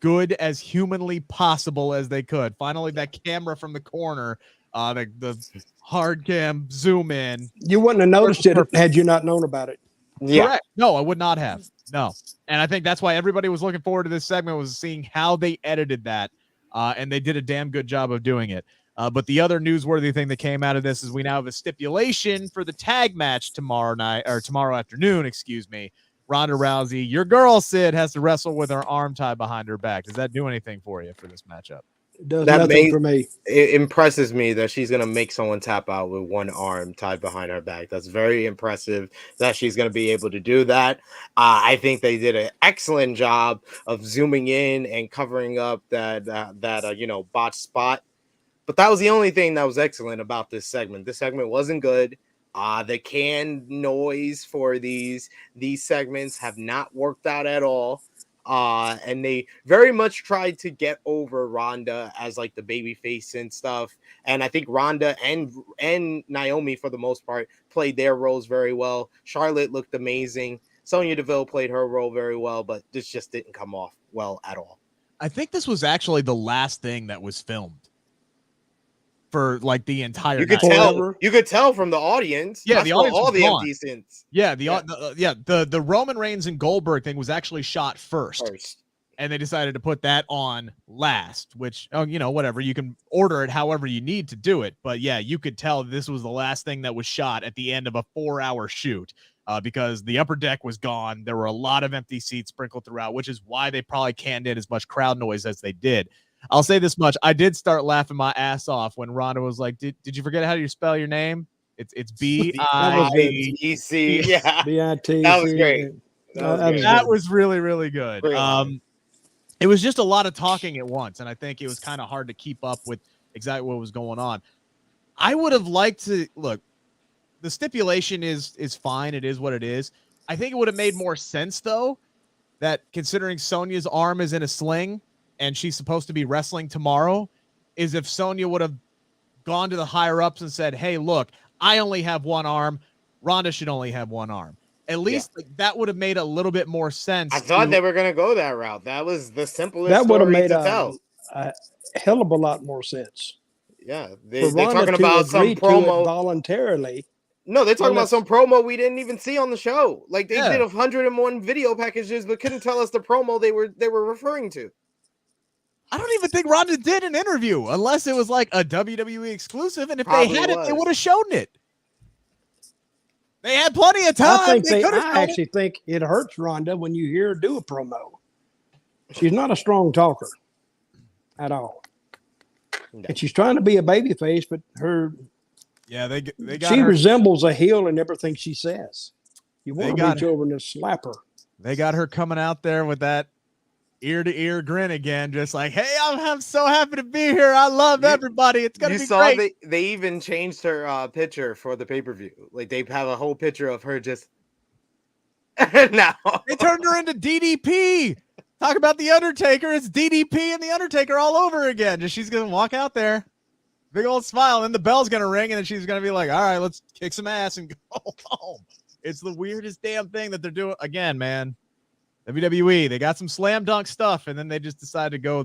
good as humanly possible as they could. Finally, that camera from the corner, the hard cam zoom in. You wouldn't have noticed it had you not known about it. Yeah. Correct. No, I would not have. No. And I think that's why everybody was looking forward to this segment, was seeing how they edited that. And they did a damn good job of doing it. But the other newsworthy thing that came out of this is we now have a stipulation for the tag match tomorrow afternoon, Ronda Rousey, your girl Sid, has to wrestle with her arm tied behind her back. Does that do anything for you for this matchup? It does nothing for me. It impresses me that she's going to make someone tap out with one arm tied behind her back. That's very impressive that she's going to be able to do that. I think they did an excellent job of zooming in and covering up that botched spot. But that was the only thing that was excellent about this segment. This segment wasn't good. The canned noise for these segments have not worked out at all. And they very much tried to get over Ronda as like the baby face and stuff. And I think Ronda and Naomi, for the most part, played their roles very well. Charlotte looked amazing. Sonya Deville played her role very well, but this just didn't come off well at all. I think this was actually the last thing that was filmed. for like the entire You could night. tell. You could tell from the audience. Yeah, I the saw audience all was the gone. empty scenes. Yeah, the Roman Reigns and Goldberg thing was actually shot first. And they decided to put that on last, which, whatever. You can order it however you need to do it. But yeah, you could tell this was the last thing that was shot at the end of a 4-hour shoot because the upper deck was gone. There were a lot of empty seats sprinkled throughout, which is why they probably canned in as much crowd noise as they did. I'll say this much. I did start laughing my ass off when Ronda was like, did you forget how you spell your name? It's B-I-E-C. Yeah. B-I-T-C. That was great. That was really, really good. It was just a lot of talking at once, and I think it was kind of hard to keep up with exactly what was going on. I would have liked to look. The stipulation is fine. It is what it is. I think it would have made more sense though, that considering Sonya's arm is in a sling and she's supposed to be wrestling tomorrow, is if Sonya would have gone to the higher ups and said, "Hey, look, I only have one arm. Ronda should only have one arm." At least that would have made a little bit more sense. I thought they were going to go that route. That was the simplest that would have made tell. A hell of a lot more sense. Yeah, they're talking about some promo voluntarily. No, they're talking about some promo we didn't even see on the show. Like they did 101 video packages, but couldn't tell us the promo they were referring to. I don't even think Ronda did an interview unless it was like a WWE exclusive, and if they had it, they would have shown it. They had plenty of time. I actually think it hurts Ronda when you hear her do a promo. She's not a strong talker at all. No. And she's trying to be a babyface, but she resembles a heel in everything she says. You want to reach over and just slap her. They got her coming out there with that ear-to-ear grin again, just like, "Hey, I'm so happy to be here. I love everybody. It's gonna be great." They even changed her picture for the pay-per-view. Like they have a whole picture of her just now. They turned her into DDP. Talk about the Undertaker. It's DDP and the Undertaker all over again. Just she's gonna walk out there, big old smile, and then the bell's gonna ring, and then she's gonna be like, "All right, let's kick some ass and go home." It's the weirdest damn thing that they're doing again, man. WWE, they got some slam dunk stuff, and then they just decided to go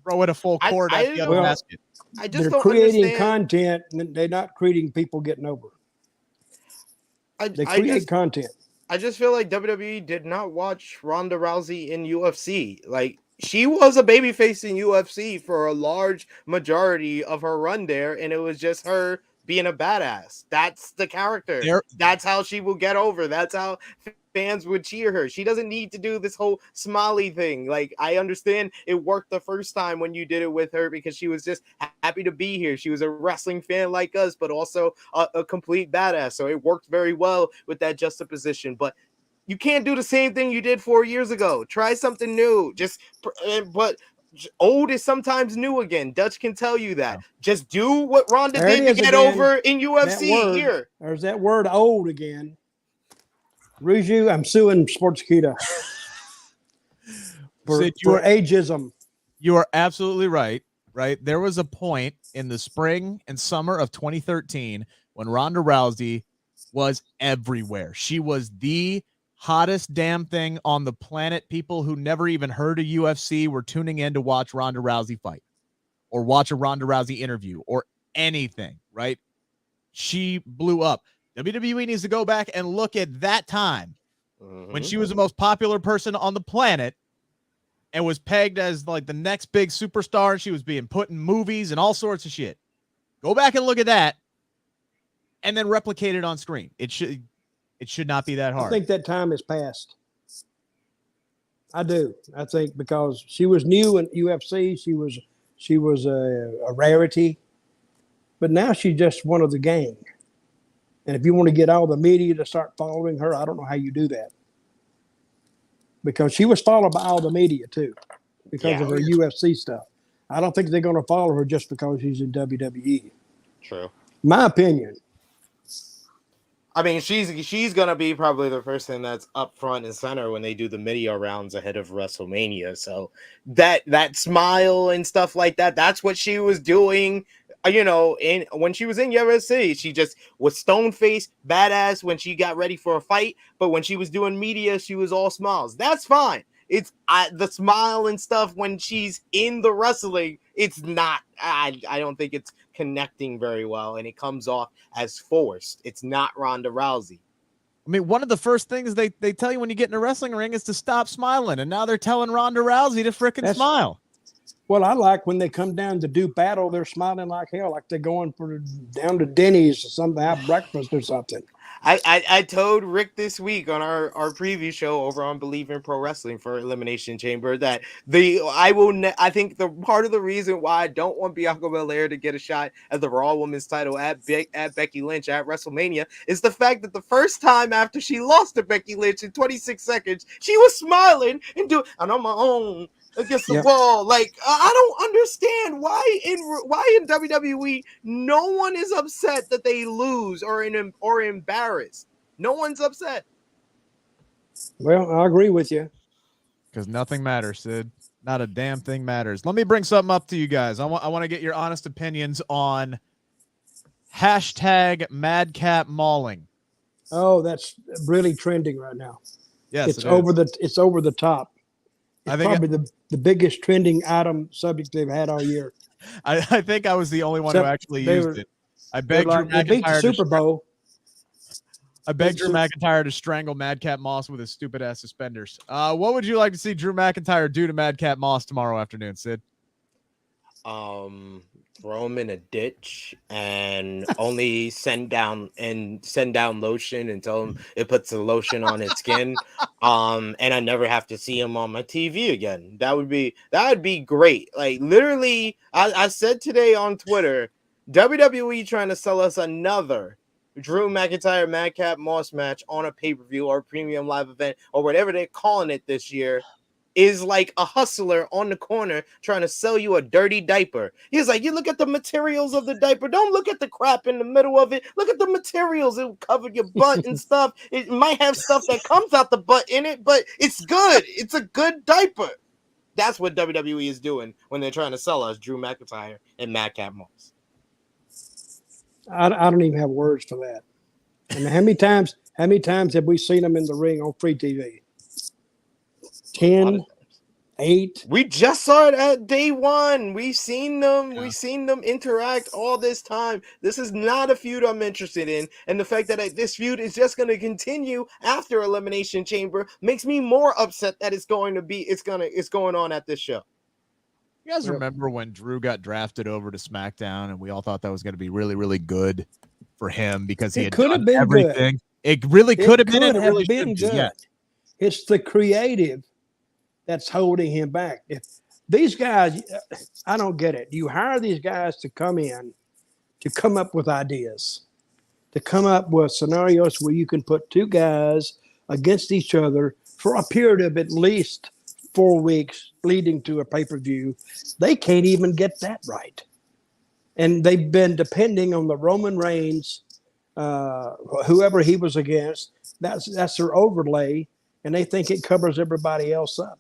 throw it a full court at the other basket. They're creating content, and they're not creating people getting over. They create content. I just feel like WWE did not watch Ronda Rousey in UFC. Like she was a babyface in UFC for a large majority of her run there, and it was just her being a badass. That's the character. That's how she will get over. That's how fans would cheer her. She doesn't need to do this whole smiley thing. Like I understand it worked the first time when you did it with her because she was just happy to be here. She was a wrestling fan like us, but also a complete badass. So it worked very well with that juxtaposition. But you can't do the same thing you did 4 years ago. Try something new. But old is sometimes new again. Dutch can tell you that. Just do what Ronda did to get over in UFC here. There's that word old again. Ruju, I'm suing Sportskeeda for ageism. You are absolutely right. Right. There was a point in the spring and summer of 2013 when Ronda Rousey was everywhere. She was the hottest damn thing on the planet. People who never even heard of UFC were tuning in to watch Ronda Rousey fight or watch a Ronda Rousey interview or anything, right? She blew up. WWE needs to go back and look at that time when she was the most popular person on the planet and was pegged as like the next big superstar. And she was being put in movies and all sorts of shit. Go back and look at that and then replicate it on screen. It should not be that hard. I think that time has passed. I do. I think because she was new in UFC, she was a rarity, but now she's just one of the gang. And if you want to get all the media to start following her, I don't know how you do that. Because she was followed by all the media too, because of her UFC stuff. I don't think they're going to follow her just because she's in WWE. True. My opinion. I mean, she's gonna be probably the person that's up front and center when they do the media rounds ahead of WrestleMania. So that smile and stuff like that's what she was doing. When she was in UFC, she just was stone faced, badass when she got ready for a fight. But when she was doing media, she was all smiles. That's fine. it's the smile and stuff when she's in the wrestling. It's not. I don't think it's connecting very well, and it comes off as forced. It's not Ronda Rousey. I mean, one of the first things they tell you when you get in a wrestling ring is to stop smiling, and now they're telling Ronda Rousey to frickin' smile. Well, I like when they come down to do battle, they're smiling like hell, like they're going down to Denny's or something, have breakfast or something. I told Rick this week on our preview show over on Believe in Pro Wrestling for Elimination Chamber that I think the part of the reason why I don't want Bianca Belair to get a shot at the Raw Women's title at Becky Lynch at WrestleMania is the fact that the first time after she lost to Becky Lynch in 26 seconds, she was smiling and and on my own against the wall. Like, I don't understand why in WWE no one is upset that they lose or embarrassed. No one's upset. Well, I agree with you. Because nothing matters, Sid. Not a damn thing matters. Let me bring something up to you guys. I want to get your honest opinions on hashtag Madcap Mauling. Oh, that's really trending right now. Yes, it's over the top. It's I think probably the biggest trending item subject they've had all year. I think I was the only one who actually used it. I begged Drew McIntyre. They beat the Super Bowl. I begged Drew McIntyre to strangle Madcap Moss with his stupid ass suspenders. What would you like to see Drew McIntyre do to Madcap Moss tomorrow afternoon, Sid? Throw him in a ditch and only send down lotion and tell him it puts the lotion on his skin. And I never have to see him on my TV again. That would be great. Like, literally, I said today on Twitter, WWE trying to sell us another Drew McIntyre Madcap Moss match on a pay-per-view or a premium live event or whatever they're calling it this year is like a hustler on the corner trying to sell you a dirty diaper. He's like, you look at the materials of the diaper. Don't look at the crap in the middle of it. Look at the materials. It will cover your butt and stuff. It might have stuff that comes out the butt in it, but it's good. It's a good diaper. That's what WWE is doing when they're trying to sell us Drew McIntyre and Madcap Moss. I don't even have words for that. I mean, how many times have we seen them in the ring on free TV? 10, 8. We just saw it at day one. We've seen them. Yeah. We've seen them interact all this time. This is not a feud I'm interested in, and the fact that this feud is just going to continue after Elimination Chamber makes me more upset that it's going on at this show. You guys remember when Drew got drafted over to SmackDown, and we all thought that was going to be really, really good for him because he had done everything. Good. It really could have been. It really been good. Yeah. It's the creative that's holding him back. If these guys, I don't get it. You hire these guys to come in, to come up with ideas, to come up with scenarios where you can put two guys against each other for a period of at least 4 weeks leading to a pay-per-view. They can't even get that right. And they've been depending on the Roman Reigns, whoever he was against. That's their overlay, and they think it covers everybody else up.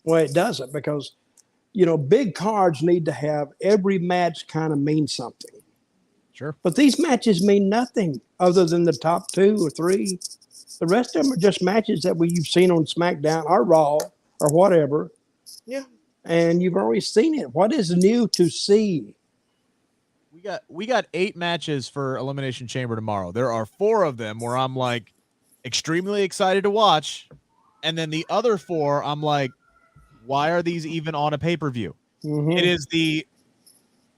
Well, it doesn't, because, big cards need to have every match kind of mean something. Sure. But these matches mean nothing other than the top 2 or 3. The rest of them are just matches that you've seen on SmackDown or Raw or whatever. Yeah. And you've already seen it. What is new to see? We got 8 matches for Elimination Chamber tomorrow. There are 4 of them where I'm like extremely excited to watch. And then the other 4, I'm like, why are these even on a pay-per-view? Mm-hmm. It is the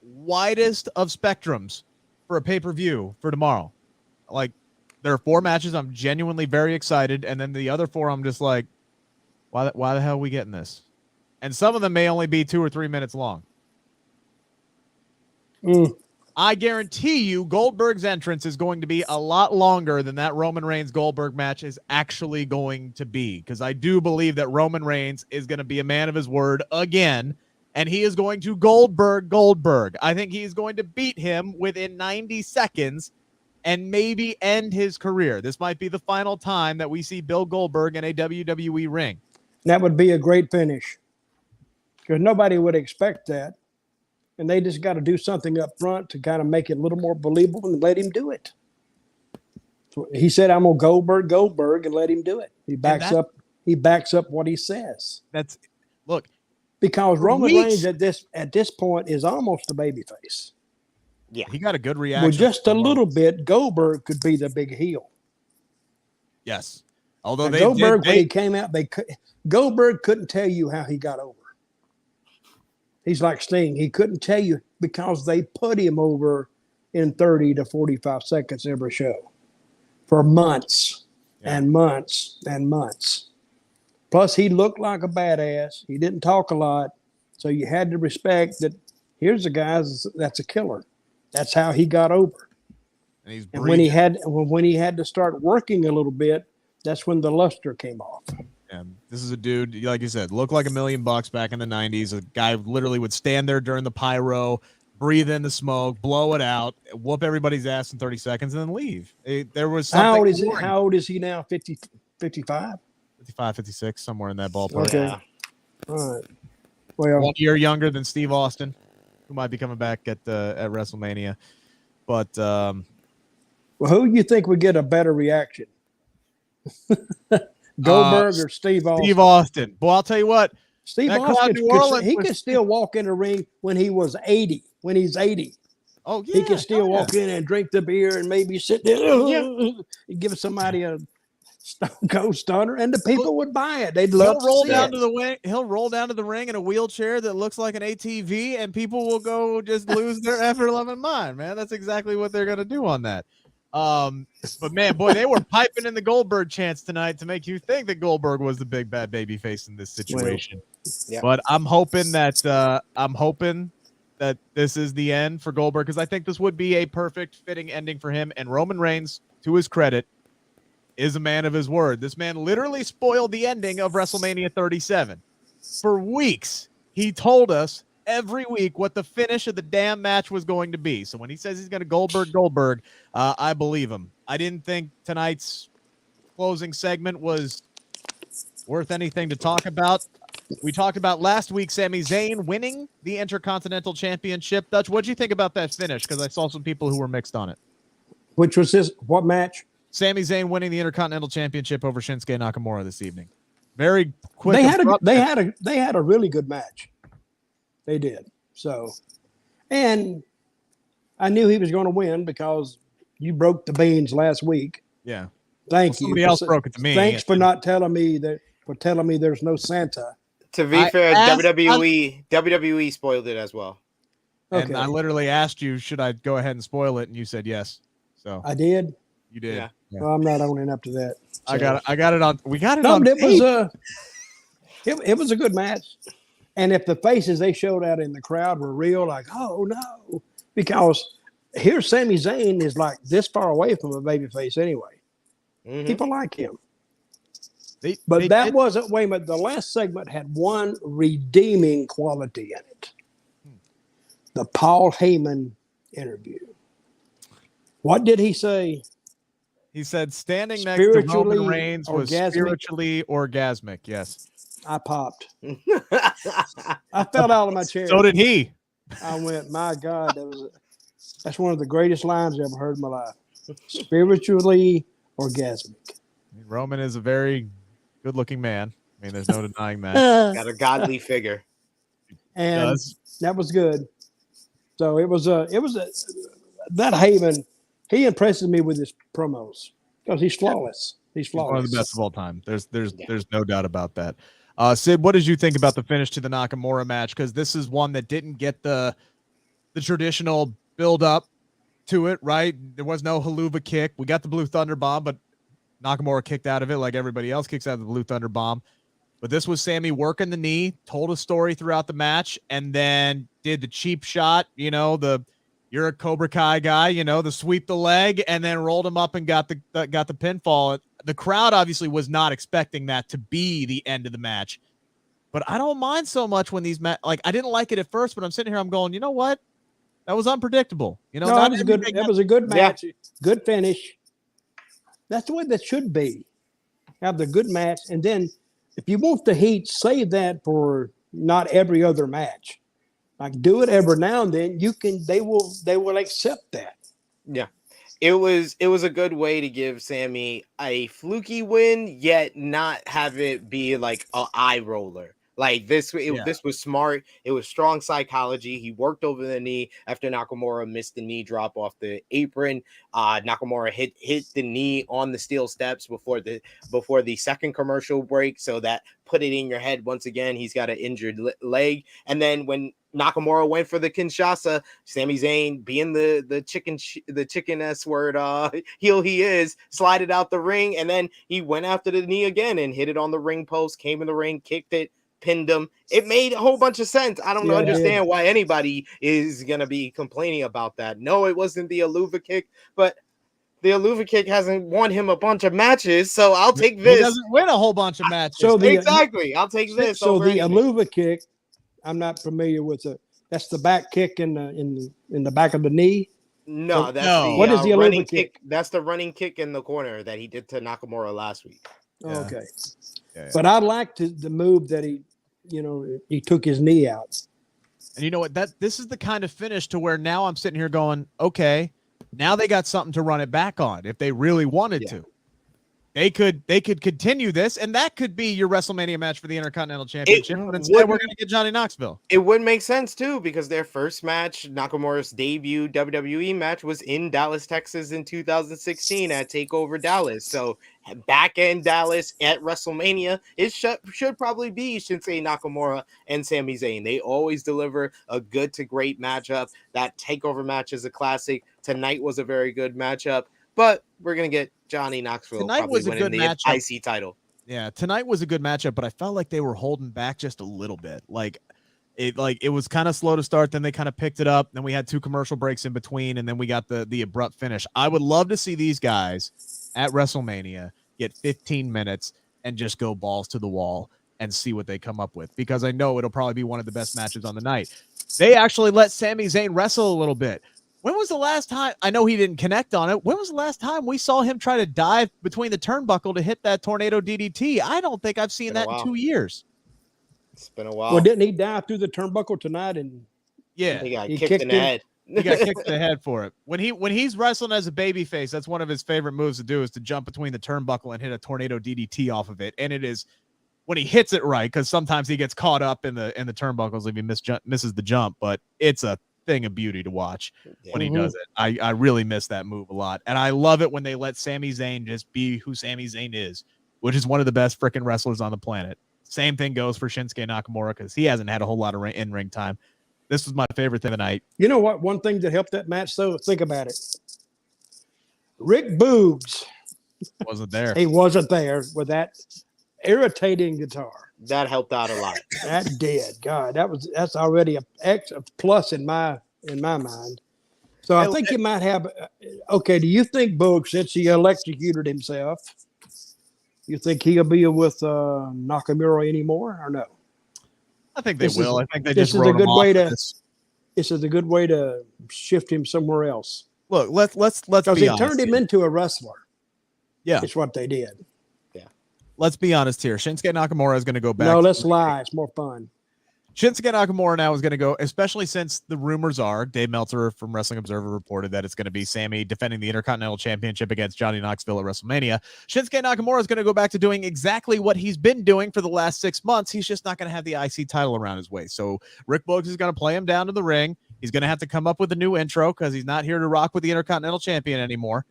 widest of spectrums for a pay-per-view for tomorrow. Like, there are 4 matches I'm genuinely very excited, and then the other 4 I'm just like, why the hell are we getting this? And some of them may only be 2 or 3 minutes long. I guarantee you Goldberg's entrance is going to be a lot longer than that Roman Reigns-Goldberg match is actually going to be, because I do believe that Roman Reigns is going to be a man of his word again, and he is going to Goldberg. I think he's going to beat him within 90 seconds and maybe end his career. This might be the final time that we see Bill Goldberg in a WWE ring. That would be a great finish, because nobody would expect that. And they just got to do something up front to kind of make it a little more believable and let him do it. So he said, I'm going to Goldberg, and let him do it. He backs up he backs up what he says. Look, because Roman weeks. Reigns at this point is almost a babyface. Yeah, he got a good reaction. With just a little bit, Goldberg could be the big heel. Yes, although Goldberg, when he came out, Goldberg couldn't tell you how he got over. He's like Sting. He couldn't tell you because they put him over in 30 to 45 seconds every show for months and months and months. Plus, he looked like a badass. He didn't talk a lot. So you had to respect that here's a guy that's a killer. That's how he got over. And when he had to start working a little bit, that's when the luster came off. And this is a dude, like you said, looked like $1 million back in the 90s. A guy literally would stand there during the pyro, breathe in the smoke, blow it out, whoop everybody's ass in 30 seconds, and then leave. There was something. How old is he now? 50, 55? 55, 56, somewhere in that ballpark. Okay. Yeah. All right. Well, 1 year younger than Steve Austin, who might be coming back at WrestleMania. But well, who do you think would get a better reaction? Goldberg or Steve Austin? Steve Austin. Boy, I'll tell you what. Steve Austin could still walk in the ring when he was 80. When he's 80. Oh, yeah. He can still walk in and drink the beer and maybe sit there and give somebody a Stone Cold Stunner, and the people would buy it. They'd love He'll roll down to the ring in a wheelchair that looks like an ATV, and people will go just lose their ever-loving mind, man. That's exactly what they're going to do on that. But, man, boy, they were piping in the Goldberg chants tonight to make you think that Goldberg was the big, bad baby face in this situation. Yeah. But I'm hoping that this is the end for Goldberg, because I think this would be a perfect fitting ending for him. And Roman Reigns, to his credit, is a man of his word. This man literally spoiled the ending of WrestleMania 37. For weeks, he told us every week what the finish of the damn match was going to be. So when he says he's going to Goldberg, I believe him. I didn't think tonight's closing segment was worth anything to talk about. We talked about last week Sami Zayn winning the Intercontinental Championship. Dutch, what did you think about that finish? Because I saw some people who were mixed on it. Which was what match? Sami Zayn winning the Intercontinental Championship over Shinsuke Nakamura this evening. Very quick. They had a really good match. They did. So, and I knew he was going to win because you broke the beans last week. Yeah. Thank you. Somebody else broke it to me. Thanks for not telling me there's no Santa. To be fair, WWE spoiled it as well. And I literally asked you, should I go ahead and spoil it? And you said yes. So I did. You did. Yeah. Well, I'm not owning up to that. So. I got it on. We got it on. It was a good match. And if the faces they showed out in the crowd were real, like, oh no, because here Sami Zayn is like this far away from a babyface anyway. Mm-hmm. People like him. Wasn't. Wait a minute. The last segment had one redeeming quality in it. The Paul Heyman interview. What did he say? He said standing next to Roman Reigns was spiritually orgasmic. Yes. I popped. I fell out of my chair. So did he. I went, my God, that's one of the greatest lines I ever heard in my life. Spiritually orgasmic. Roman is a very good-looking man. I mean, there's no denying that. Got a godly figure. And that was good. So it was that Heyman, he impresses me with his promos because he's flawless. He's flawless. One of the best of all time. There's no doubt about that. Sid, what did you think about the finish to the Nakamura match? Because this is one that didn't get the traditional build up to it, right? There was no haluva kick. We got the Blue Thunder Bomb, but Nakamura kicked out of it like everybody else kicks out of the Blue Thunder Bomb. But this was Sami working the knee, told a story throughout the match, and then did the cheap shot, you're a Cobra Kai guy, the sweep the leg, and then rolled him up and got the pinfall. The crowd obviously was not expecting that to be the end of the match. But I don't mind so much when these I didn't like it at first, but I'm sitting here, I'm going, you know what? That was unpredictable. That was a good match. Yeah. Good finish. That's the way that should be. Have the good match, and then if you want the heat, save that for not every other match. Like do it every now and then. They will accept that. Yeah. It was a good way to give Sami a fluky win, yet not have it be like a eye roller. Like this, this was smart. It was strong psychology. He worked over the knee after Nakamura missed the knee drop off the apron. Nakamura hit the knee on the steel steps before the second commercial break, so that put it in your head once again. He's got an injured leg, and then when Nakamura went for the Kinshasa, Sami Zayn, being the chicken S word heel he is, slided out the ring, and then he went after the knee again and hit it on the ring post, came in the ring, kicked it, pinned him. It made a whole bunch of sense. I don't understand why anybody is going to be complaining about that. No, it wasn't the Aluva kick, but the Aluva kick hasn't won him a bunch of matches, so I'll take this. He doesn't win a whole bunch of matches. So exactly. I'll take this. So the Aluva kick, I'm not familiar with it. That's the back kick in the back of the knee. No, that's the what is the running kick? That's the running kick in the corner that he did to Nakamura last week. Yeah. Okay. Yeah. But I liked the move that he took his knee out. And you know what? This is the kind of finish to where now I'm sitting here going, okay, now they got something to run it back on if they really wanted to. They could continue this, and that could be your WrestleMania match for the Intercontinental Championship. But instead, we're going to get Johnny Knoxville. It would make sense, too, because their first match, Nakamura's debut WWE match, was in Dallas, Texas in 2016 at TakeOver Dallas. So back in Dallas at WrestleMania, it should probably be Shinsuke Nakamura and Sami Zayn. They always deliver a good to great matchup. That TakeOver match is a classic. Tonight was a very good matchup. But we're going to get Johnny Knoxville tonight probably was a winning good the matchup. IC title. Yeah, tonight was a good matchup, but I felt like they were holding back just a little bit. It was kind of slow to start, then they kind of picked it up. Then we had 2 commercial breaks in between, and then we got the abrupt finish. I would love to see these guys at WrestleMania get 15 minutes and just go balls to the wall and see what they come up with, because I know it'll probably be one of the best matches on the night. They actually let Sami Zayn wrestle a little bit. When was the last time? I know he didn't connect on it. When was the last time we saw him try to dive between the turnbuckle to hit that tornado DDT? I don't think I've seen that in 2 years. It's been a while. Well, didn't he dive through the turnbuckle tonight? And he got kicked in the head. He got kicked in the head for it. When he's wrestling as a babyface, that's one of his favorite moves to do, is to jump between the turnbuckle and hit a tornado DDT off of it. And it is when he hits it right, because sometimes he gets caught up in the turnbuckles if he misses the jump, but it's a thing of beauty to watch when he does it. I really miss that move a lot, and I love it when they let Sami Zayn just be who Sami Zayn is, which is one of the best freaking wrestlers on the planet. Same thing goes for Shinsuke Nakamura, because he hasn't had a whole lot of in-ring time. This was my favorite thing tonight. You know what? One thing that helped that match, though, think about it. Rick Boogs wasn't there. He wasn't there with that irritating guitar. That helped out a lot. That did. God, that's already a plus in my mind. So I think you might have. Okay, do you think Boog, since he electrocuted himself, you think he'll be with Nakamura anymore or no? I think they will. I think they just this is a good way to. This is a good way to shift him somewhere else. Look, let's because be they turned him into a wrestler. Yeah, it's what they did. Let's be honest here. Shinsuke Nakamura is going to go back. No, let's lie. It's more fun. Shinsuke Nakamura now is going to go, especially since the rumors are, Dave Meltzer from Wrestling Observer reported that it's going to be Sami defending the Intercontinental Championship against Johnny Knoxville at WrestleMania. Shinsuke Nakamura is going to go back to doing exactly what he's been doing for the last 6 months. He's just not going to have the IC title around his waist. So Rick Boogs is going to play him down to the ring. He's going to have to come up with a new intro because he's not here to rock with the Intercontinental Champion anymore.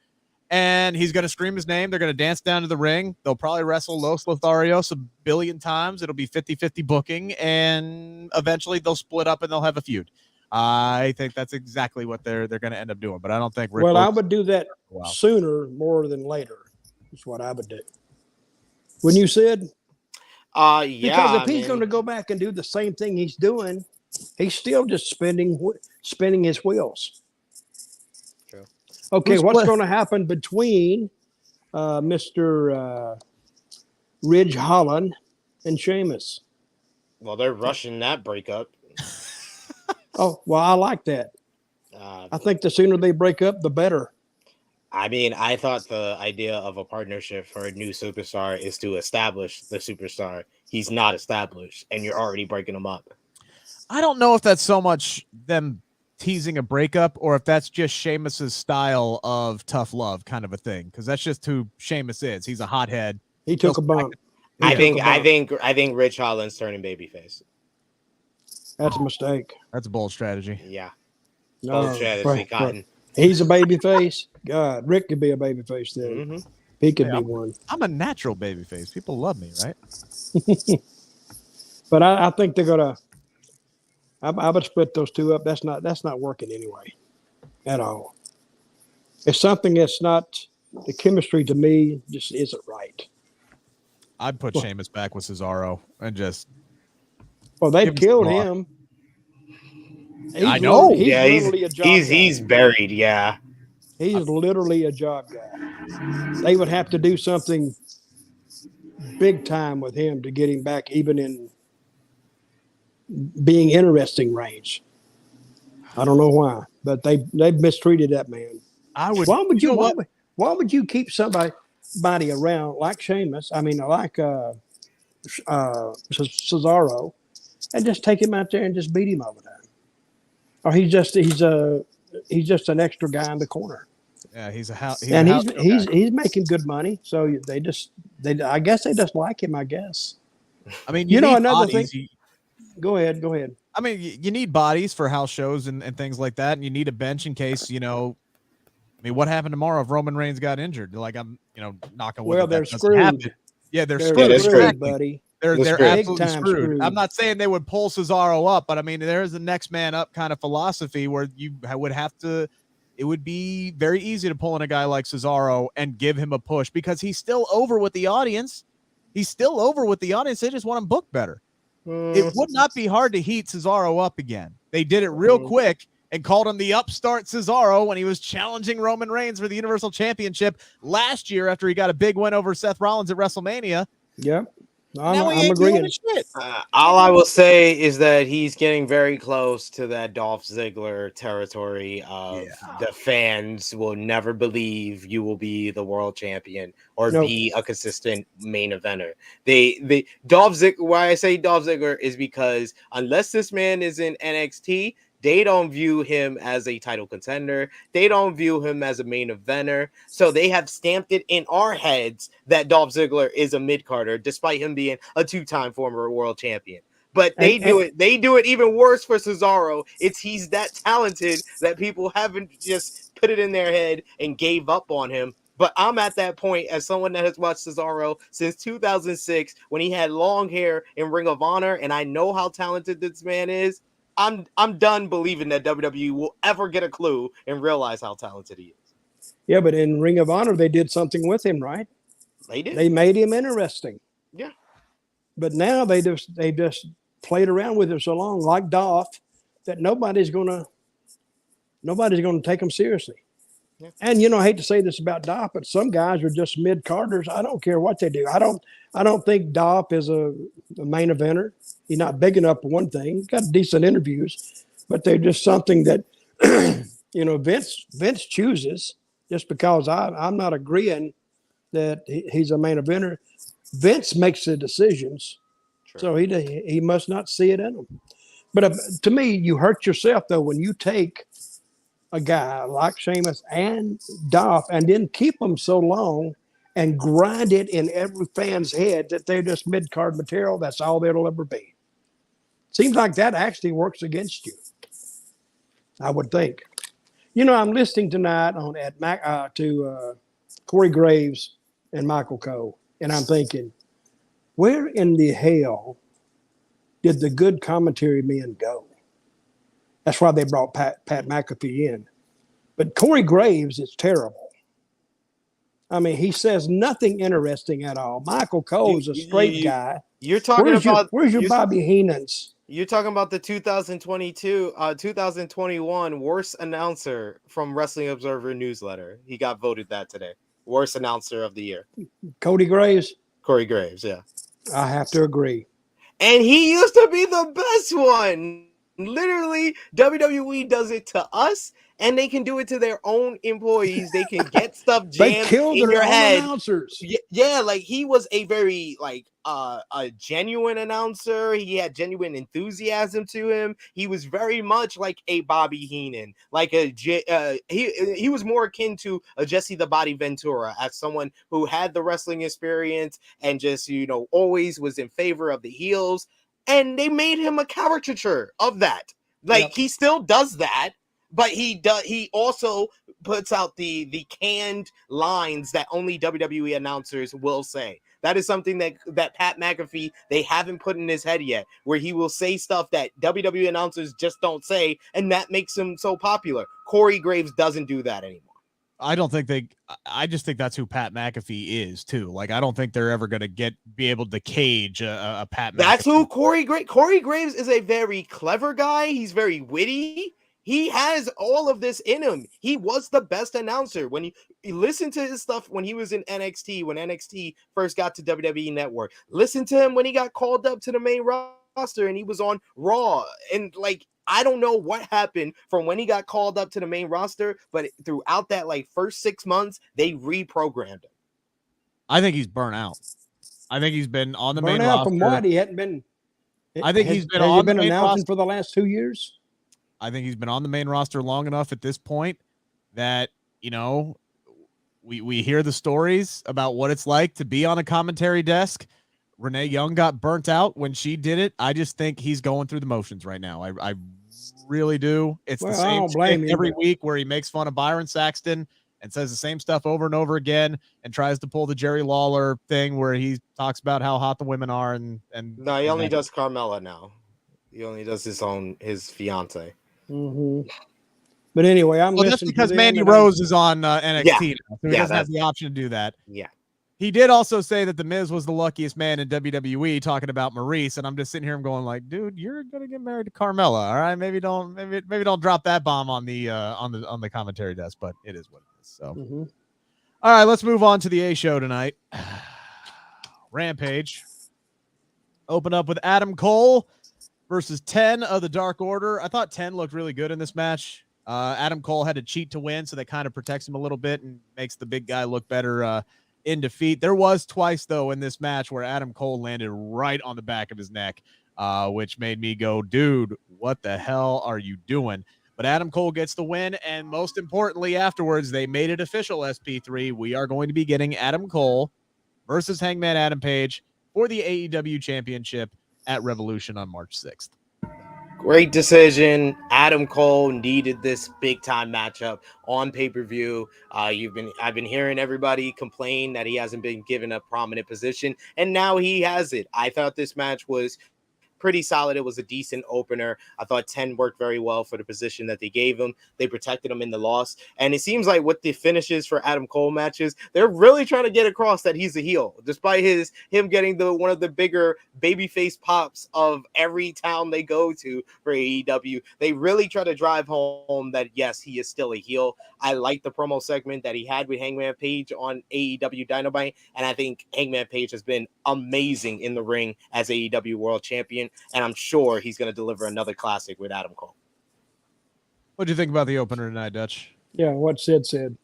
And he's going to scream his name. They're going to dance down to the ring. They'll probably wrestle Los Lotharios a billion times. It'll be 50-50 booking. And eventually they'll split up and they'll have a feud. I think that's exactly what they're going to end up doing. But I don't think Rick I would do that sooner more than later. That's what I would do. Wouldn't you, Sid? Yeah. Because if he's going to go back and do the same thing he's doing, he's still just spinning his wheels. Okay, what's going to happen between Mr. Ridge Holland and Sheamus? Well, they're rushing that breakup. Oh, well, I like that. I think the sooner they break up, the better. I mean, I thought the idea of a partnership for a new superstar is to establish the superstar. He's not established, and you're already breaking him up. I don't know if that's so much them teasing a breakup or if that's just Sheamus's style of tough love kind of a thing. Because that's just who Sheamus is. He's a hothead. He took a bump. I think Rich Holland's turning babyface. That's a mistake. That's a bold strategy. Yeah. No, strategy, Cotton. He's a babyface. God, Rick could be a babyface then. Mm-hmm. He could be one. I'm a natural babyface. People love me, right? But I think they're gonna. I would split those two up. That's not working anyway, at all. It's something that's not. The chemistry to me just isn't right. I'd put Sheamus back with Cesaro and just. Well, they've killed him. I know. He's buried. Yeah. He's literally a job guy. They would have to do something big time with him to get him back, even in being interesting range. I don't know why, but they've mistreated that man. Why would you keep somebody around like Sheamus? I mean, like Cesaro, and just take him out there and just beat him all the time? Or he's just an extra guy in the corner. Yeah, he's making good money. So I guess they just like him. I guess. I mean, another thing. Go ahead. I mean, you need bodies for house shows and things like that, and you need a bench in case I mean, what happened tomorrow if Roman Reigns got injured? Like I'm, knocking wood. Well, they're screwed. Yeah, they're screwed. They're screwed, buddy. They're absolutely screwed. I'm not saying they would pull Cesaro up, but I mean, there's a next man up kind of philosophy where you would have to. It would be very easy to pull in a guy like Cesaro and give him a push because he's still over with the audience. They just want him booked better. It would not be hard to heat Cesaro up again. They did it real quick and called him the upstart Cesaro when he was challenging Roman Reigns for the Universal Championship last year after he got a big win over Seth Rollins at WrestleMania. Yep. I'm agreeing. All I will say is that he's getting very close to that Dolph Ziggler territory of the fans will never believe you will be the world champion or be a consistent main eventer. Why I say Dolph Ziggler is because unless this man is in NXT, they don't view him as a title contender. They don't view him as a main eventer. So they have stamped it in our heads that Dolph Ziggler is a mid-carder, despite him being a two-time former world champion. But they do it even worse for Cesaro. He's that talented that people haven't just put it in their head and gave up on him. But I'm at that point as someone that has watched Cesaro since 2006 when he had long hair in Ring of Honor, and I know how talented this man is. I'm done believing that WWE will ever get a clue and realize how talented he is. Yeah, but in Ring of Honor, they did something with him, right? They did. They made him interesting. Yeah. But now they just played around with him so long, like Dolph, that nobody's gonna take him seriously. Yeah. And I hate to say this about Dolph, but some guys are just mid-carders. I don't care what they do. I don't think Dolph is a main eventer. He's not big enough for one thing. He's got decent interviews, but they're just something that Vince chooses. Just because I'm not agreeing that he's a main eventer, Vince makes the decisions, so he must not see it in him. But to me, you hurt yourself though when you take a guy like Sheamus and Dolph and then keep them so long and grind it in every fan's head that they're just mid-card material. That's all they'll ever be. Seems like that actually works against you, I would think. I'm listening tonight to Corey Graves and Michael Cole, and I'm thinking, where in the hell did the good commentary men go? That's why they brought Pat McAfee in. But Corey Graves is terrible. I mean, he says nothing interesting at all. Michael Cole's a straight guy. You're talking where's your Bobby Heenan's? You're talking about the 2021 worst announcer from Wrestling Observer newsletter. He got voted that today. Worst announcer of the year. Cody Graves? Corey Graves, yeah. I have to agree. And he used to be the best one. Literally, WWE does it to us, and they can do it to their own employees. They can get stuff They jammed killed in their your own head. announcers. Yeah, like he was a very a genuine announcer. He had genuine enthusiasm to him. He was very much like a Bobby Heenan, like he was more akin to a Jesse the Body Ventura, as someone who had the wrestling experience and just always was in favor of the heels. And they made him a caricature of that. Like he still does that, but he also puts out the canned lines that only WWE announcers will say. That is something that Pat McAfee, they haven't put in his head yet, where he will say stuff that WWE announcers just don't say, and that makes him so popular. Corey Graves doesn't do that anymore. I just think that's who Pat McAfee is too. Like, I don't think they're ever going to be able to cage a Pat McAfee. That's who Corey Graves is. A very clever guy. He's very witty. He has all of this in him. He was the best announcer. When you listen to his stuff when he was in NXT, when NXT first got to WWE Network, listen to him when he got called up to the main roster and he was on Raw. And like, I don't know what happened from when he got called up to the main roster, but throughout that first 6 months, they reprogrammed him. I think he's burnt out. I think he's been on the main roster. From what? He hadn't been. I think he's been on the main announcing roster for the last 2 years. I think he's been on the main roster long enough at this point that, we hear the stories about what it's like to be on a commentary desk. Renee Young got burnt out when she did it. I just think he's going through the motions right now. I really do. It's the same shit every week where he makes fun of Byron Saxton and says the same stuff over and over again and tries to pull the Jerry Lawler thing where he talks about how hot the women are. No, he only does Carmella now. He only does his fiance. Mm-hmm. But anyway, that's because Mandy Rose is on NXT now, so he doesn't have the option to do that. Yeah. He did also say that The Miz was the luckiest man in WWE, talking about Maurice, and I'm just sitting here and going like, dude, you're gonna get married to Carmella, all right? Maybe don't drop that bomb on the commentary desk, but it is what it is. So, All right, let's move on to the A show tonight. Rampage. Open up with Adam Cole versus 10 of the Dark Order. I thought 10 looked really good in this match. Adam Cole had to cheat to win, so that kind of protects him a little bit and makes the big guy look better in defeat. There was twice, though, in this match where Adam Cole landed right on the back of his neck, which made me go, dude, what the hell are you doing? But Adam Cole gets the win, and most importantly, afterwards, they made it official, SP3. We are going to be getting Adam Cole versus Hangman Adam Page for the AEW Championship at Revolution on March 6th. Great decision. Adam Cole needed this big time matchup on pay-per-view. I've been hearing everybody complain that he hasn't been given a prominent position, and now he has it. I thought this match was pretty solid. It was a decent opener. I thought 10 worked very well for the position that they gave him. They protected him in the loss. And it seems like with the finishes for Adam Cole matches, they're really trying to get across that he's a heel, despite him getting one of the bigger babyface pops of every town they go to for AEW. They really try to drive home that, yes, he is still a heel. I like the promo segment that he had with Hangman Page on AEW Dynamite, and I think Hangman Page has been amazing in the ring as AEW World Champion, and I'm sure he's going to deliver another classic with Adam Cole. What do you think about the opener tonight, Dutch? Yeah, what Sid said.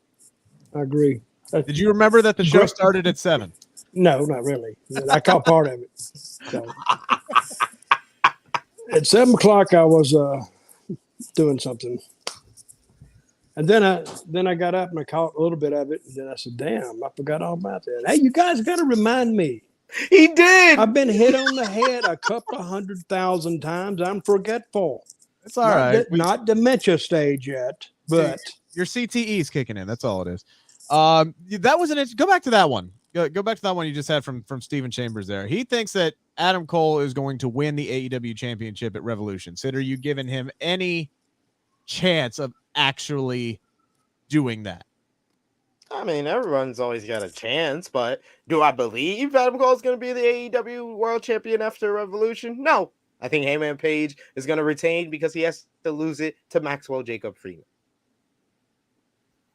I agree. Did you remember that the show started at 7? No, not really. I caught part of it. So. At 7 o'clock, I was doing something. And then I got up and I caught a little bit of it. And then I said, damn, I forgot all about that. Hey, you guys got to remind me. He did. I've been hit on the head a couple of 100,000 times. I'm forgetful. It's all right. Not dementia stage yet, but your CTE is kicking in. That's all it is. That was go back to that one. Go back to that one you just had from Steven Chambers there. He thinks that Adam Cole is going to win the AEW Championship at Revolution. Sid, are you giving him any chance of actually doing that? I mean, everyone's always got a chance, but do I believe Adam Cole is going to be the AEW World Champion after Revolution? No. I think Heyman Page is going to retain because he has to lose it to Maxwell Jacob Freeman.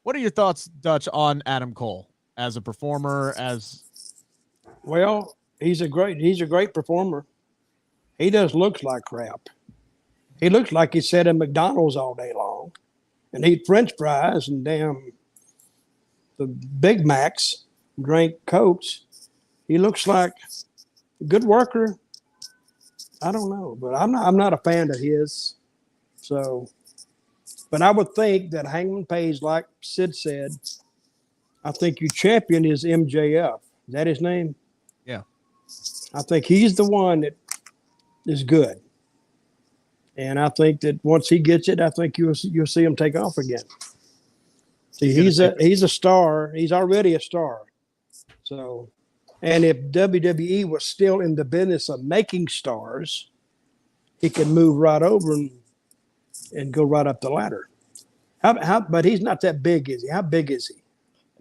What are your thoughts, Dutch, on Adam Cole as a performer? Well, he's a great performer. He just looks like crap. He looks like he sat in McDonald's all day long. and eat French fries and damn the Big Macs, drink Cokes. He looks like a good worker. I don't know, but I'm not a fan of his. So, but I would think that Hangman Page, like Sid said, I think your champion is MJF. Is that his name? Yeah. I think he's the one that is good. And I think that once he gets it, I think you'll see him take off again. See, he's a star. He's already a star. So, and if WWE was still in the business of making stars, he could move right over and go right up the ladder. But he's not that big, is he? How big is he?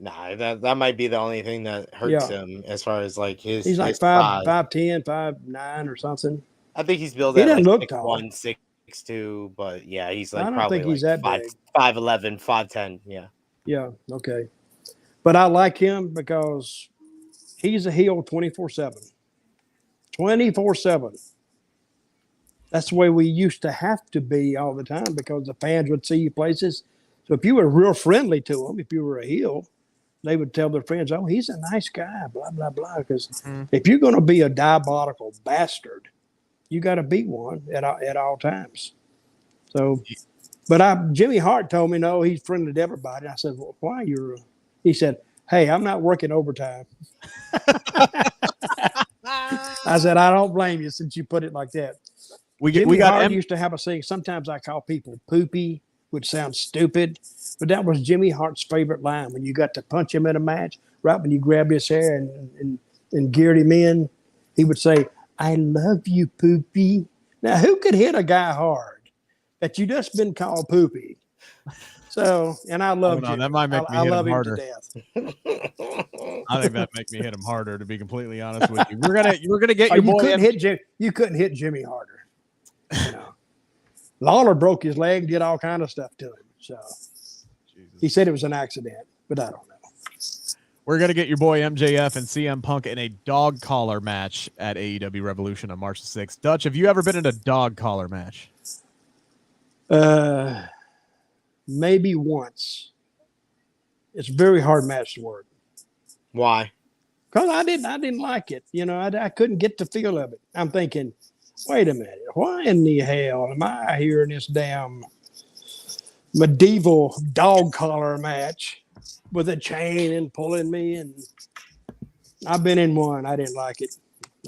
Nah, that might be the only thing that hurts him as far as like his. He's like his 5'10", 5'9" or something. I think he's built He at doesn't like look tall. 6'1", 6'2", but yeah, he's like I don't probably think he's like that big. 5'11", 5'10", yeah. Yeah, okay. But I like him because he's a heel 24/7. 24/7. That's the way we used to have to be all the time because the fans would see you places. So if you were real friendly to them, if you were a heel, they would tell their friends, "Oh, he's a nice guy," blah, blah, blah. Because if you're going to be a diabolical bastard, you got to be one at all times. So, but Jimmy Hart told me, no, he's friendly to everybody. I said, well, why he said, hey, I'm not working overtime. I said, I don't blame you since you put it like that. Jimmy Hart used to have a saying, sometimes I call people poopy, which sounds stupid, but that was Jimmy Hart's favorite line. When you got to punch him in a match, right when you grabbed his hair and geared him in, he would say, I love you, poopy. Now, who could hit a guy hard that you just been called poopy? So, and I love Jimmy. That might make me hit him harder. To death. I think that make me hit him harder, to be completely honest with you. We're gonna get your boy. You couldn't hit Jimmy harder. You know. Lawler broke his leg, did all kind of stuff to him. So he said it was an accident, but I don't know. We're going to get your boy MJF and CM Punk in a dog collar match at AEW Revolution on March 6th. Dutch, have you ever been in a dog collar match? Maybe once. It's a very hard match to work. Why? Because I didn't like it. You know, I couldn't get the feel of it. I'm thinking, wait a minute, why in the hell am I here in this damn medieval dog collar match with a chain and pulling me? And I've been in one. I didn't like it.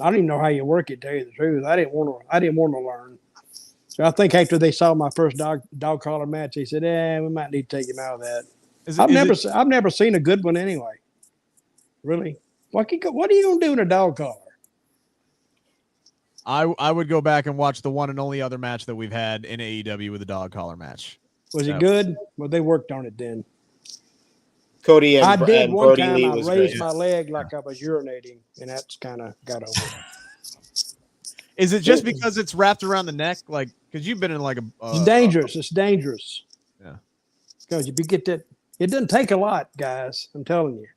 I don't even know how you work it, to tell you the truth. I didn't want to learn. So I think after they saw my first dog collar match, they said, we might need to take him out of that. I've never seen a good one anyway. Really? What are you going to do in a dog collar? I would go back and watch the one and only other match that we've had in AEW with a dog collar match. Was it good? Well, they worked on it then. Cody and I did and one Brody time. Lee I was raised great. my leg like I was urinating, and that's kind of got over it. Is it just because it's wrapped around the neck? Like, because you've been in like a... it's dangerous. It's dangerous. Yeah. Because if you get that, it doesn't take a lot, guys. I'm telling you.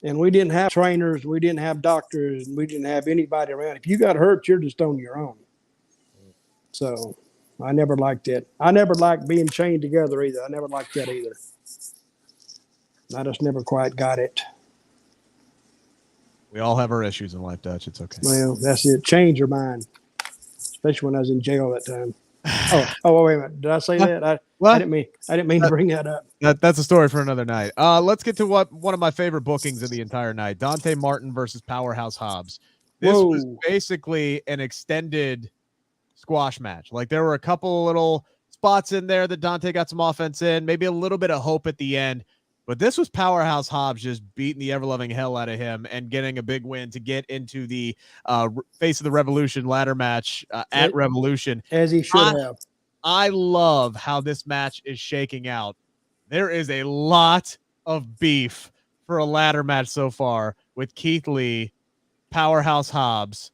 And we didn't have trainers. We didn't have doctors. We didn't have anybody around. If you got hurt, you're just on your own. So I never liked it. I never liked being chained together either. I never liked that either. I just never quite got it. We all have our issues in life, Dutch. It's okay. Well, that's it. Change your mind. Especially when I was in jail that time. Oh, wait a minute. Did I say that? I didn't mean to bring that up. That's a story for another night. Let's get to one of my favorite bookings of the entire night. Dante Martin versus Powerhouse Hobbs. This was basically an extended squash match. Like, there were a couple little spots in there that Dante got some offense in, maybe a little bit of hope at the end. But this was Powerhouse Hobbs just beating the ever-loving hell out of him and getting a big win to get into the Face of the Revolution ladder match at Revolution. As he should have. I love how this match is shaking out. There is a lot of beef for a ladder match so far with Keith Lee, Powerhouse Hobbs,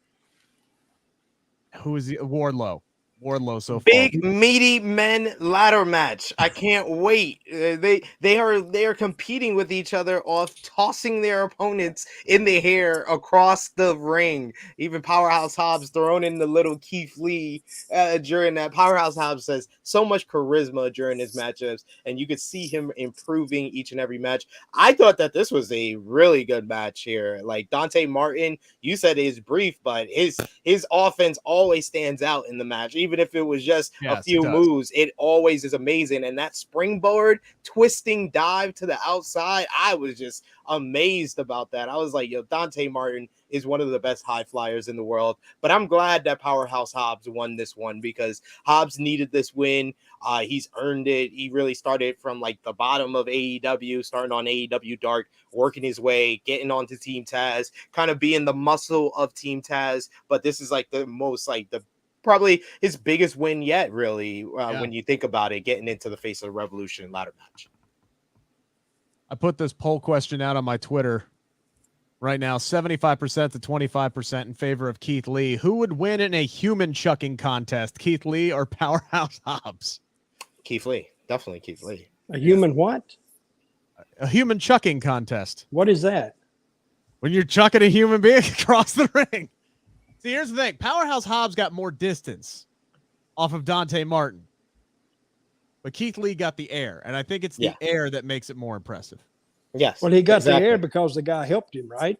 who is Wardlow. Wardlow so far. Big meaty men ladder match. I can't wait. They are competing with each other off tossing their opponents in the hair across the ring. Even Powerhouse Hobbs throwing in the little Keith Lee during that. Powerhouse Hobbs says so much charisma during his matchups, and you could see him improving each and every match. I thought that this was a really good match here. Like Dante Martin, you said is brief, but his offense always stands out in the match, even if it was just a few moves. It always is amazing. And that springboard twisting dive to the outside, I was just amazed about that. I was like, yo, Dante Martin is one of the best high flyers in the world. But I'm glad that Powerhouse Hobbs won this one because Hobbs needed this win. He's earned it. He really started from like the bottom of AEW, starting on AEW Dark, working his way, getting onto Team Taz, kind of being the muscle of Team Taz. But this is like the most, like the probably his biggest win yet, really, when you think about it, getting into the Face of the Revolution ladder match. I put this poll question out on my Twitter right now, 75% to 25% in favor of Keith Lee. Who would win in a human chucking contest, Keith Lee or Powerhouse Hobbs? Keith Lee. Definitely Keith Lee. A human what? A human chucking contest. What is that? When you're chucking a human being across the ring. See, here's the thing. Powerhouse Hobbs got more distance off of Dante Martin. But Keith Lee got the air, and I think it's the air that makes it more impressive. Yes. Well, he got the air because the guy helped him, right?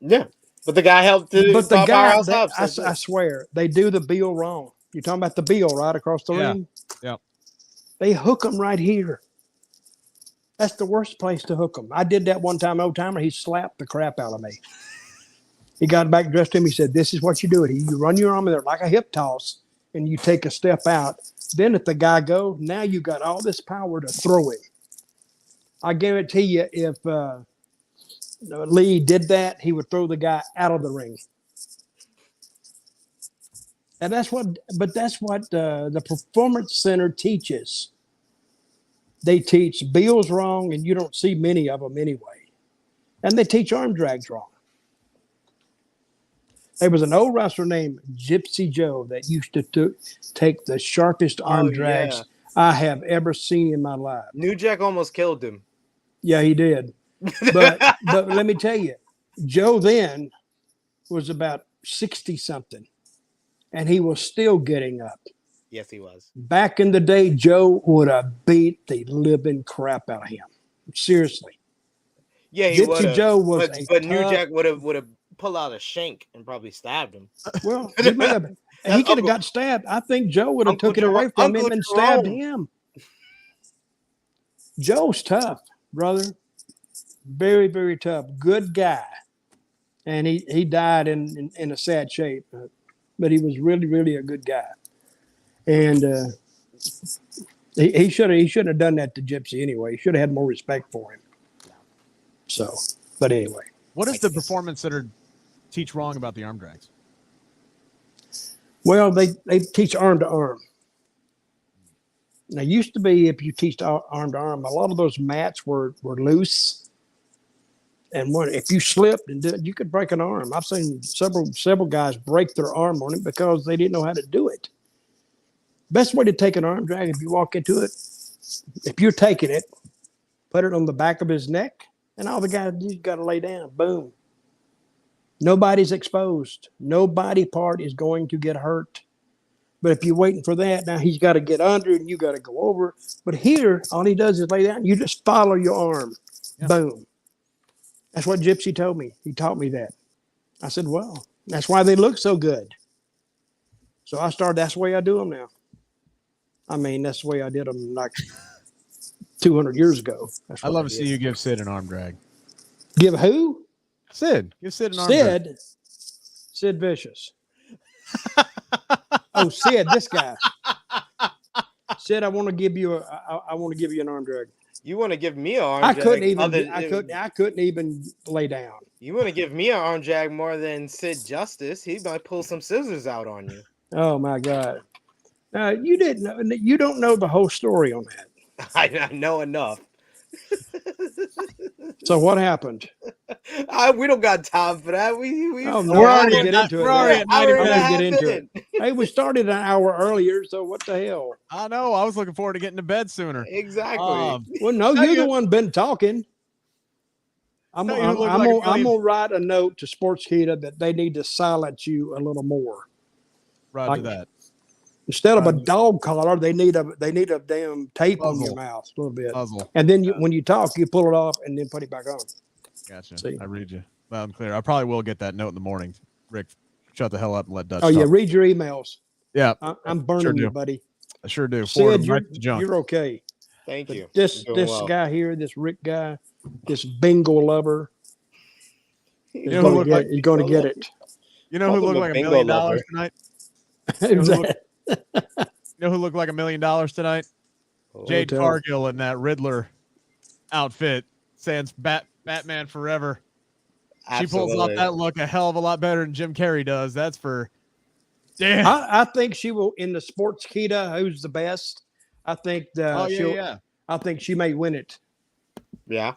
Yeah. But the guy helped but the guy, I swear, they do the bill wrong. You're talking about the bill right across the ring? Yeah. They hook him right here. That's the worst place to hook him. I did that one time, old timer. He slapped the crap out of me. He got back dressed to him. He said, this is what you do. You run your arm in there like a hip toss, and you take a step out. Then if the guy goes, now you got all this power to throw him. I guarantee you if Lee did that, he would throw the guy out of the ring. And that's what the Performance Center teaches. They teach bills wrong, and you don't see many of them anyway. And they teach arm drags wrong. There was an old wrestler named Gypsy Joe that used to take the sharpest arm drags I have ever seen in my life. New Jack almost killed him. Yeah, he did. But let me tell you, Joe then was about 60-something, and he was still getting up. Yes, he was. Back in the day, Joe would have beat the living crap out of him. Seriously. Yeah, he Gypsy Joe was but New Jack would have pulled out a shank and probably stabbed him. Well, he could have got stabbed. I think Joe would have took it away from him and stabbed him. Joe's tough, brother. Very, very tough. Good guy. And he died in a sad shape. But he was really, really a good guy. And he shouldn't have done that to Gypsy anyway. He should have had more respect for him. So, but anyway. What does the Performance Center teach wrong about the arm drags? Well, they teach arm to arm. Now, used to be if you teach arm to arm, a lot of those mats were loose. And if you slipped, you could break an arm. I've seen several guys break their arm on it because they didn't know how to do it. Best way to take an arm drag, if you walk into it, if you're taking it, put it on the back of his neck, and all the guys, you got to lay down. Boom. Nobody's exposed. No body part is going to get hurt. But if you're waiting for that, now he's got to get under and you got to go over. But here, all he does is lay down. You just follow your arm. Yeah. Boom. That's what Gypsy told me. He taught me that. I said, well, that's why they look so good. So I started, that's the way I do them now. I mean, that's the way I did them like 200 years ago. I'd love to see you give Sid an arm drag. Give who? Sid. Give Sid an arm drag. Sid Vicious. Oh, Sid, this guy. Sid, I want to give you an arm drag. You want to give me an arm I drag? I couldn't even lay down. You want to give me an arm drag more than Sid Justice? He might pull some scissors out on you. Oh my God. You don't know the whole story on that. I know enough. So what happened? We don't got time for that. We're already get into it. I Hey, we started an hour earlier, so what the hell? I know. I was looking forward to getting to bed sooner. Exactly. Well, no, Tell you're you- the one been talking. I'm Tell you who looked like a million- gonna write a note to Sportskeeda that they need to silence you a little more. Roger Like, that. Instead of a dog collar, they need a damn tape on your Muzzle. mouth a little bit. Muzzle. And then when you talk, you pull it off and then put it back on. Gotcha. See. I read you loud and clear. I probably will get that note in the morning. Rick, shut the hell up and let Dutch Oh yeah, talk. read your emails. Yeah. I'm burning Sure you, do. buddy. I sure do. Forward Sid, them right to junk. you're okay. Thank But you. this You're doing well. guy here, this Rick guy, this bingo lover, You know who looked like- he's going to get it. You know who Called him looked a like $1 bingo million lover. tonight? Exactly. You know who looked like $1 million tonight? Oh, Jade tell. Cargill in that Riddler outfit, sans Batman Forever. She pulls off absolutely. that look a hell of a lot better than Jim Carrey does. That's for damn. I think she will in the Sportskeeda. Who's the best? I think I think she may win it. Yeah.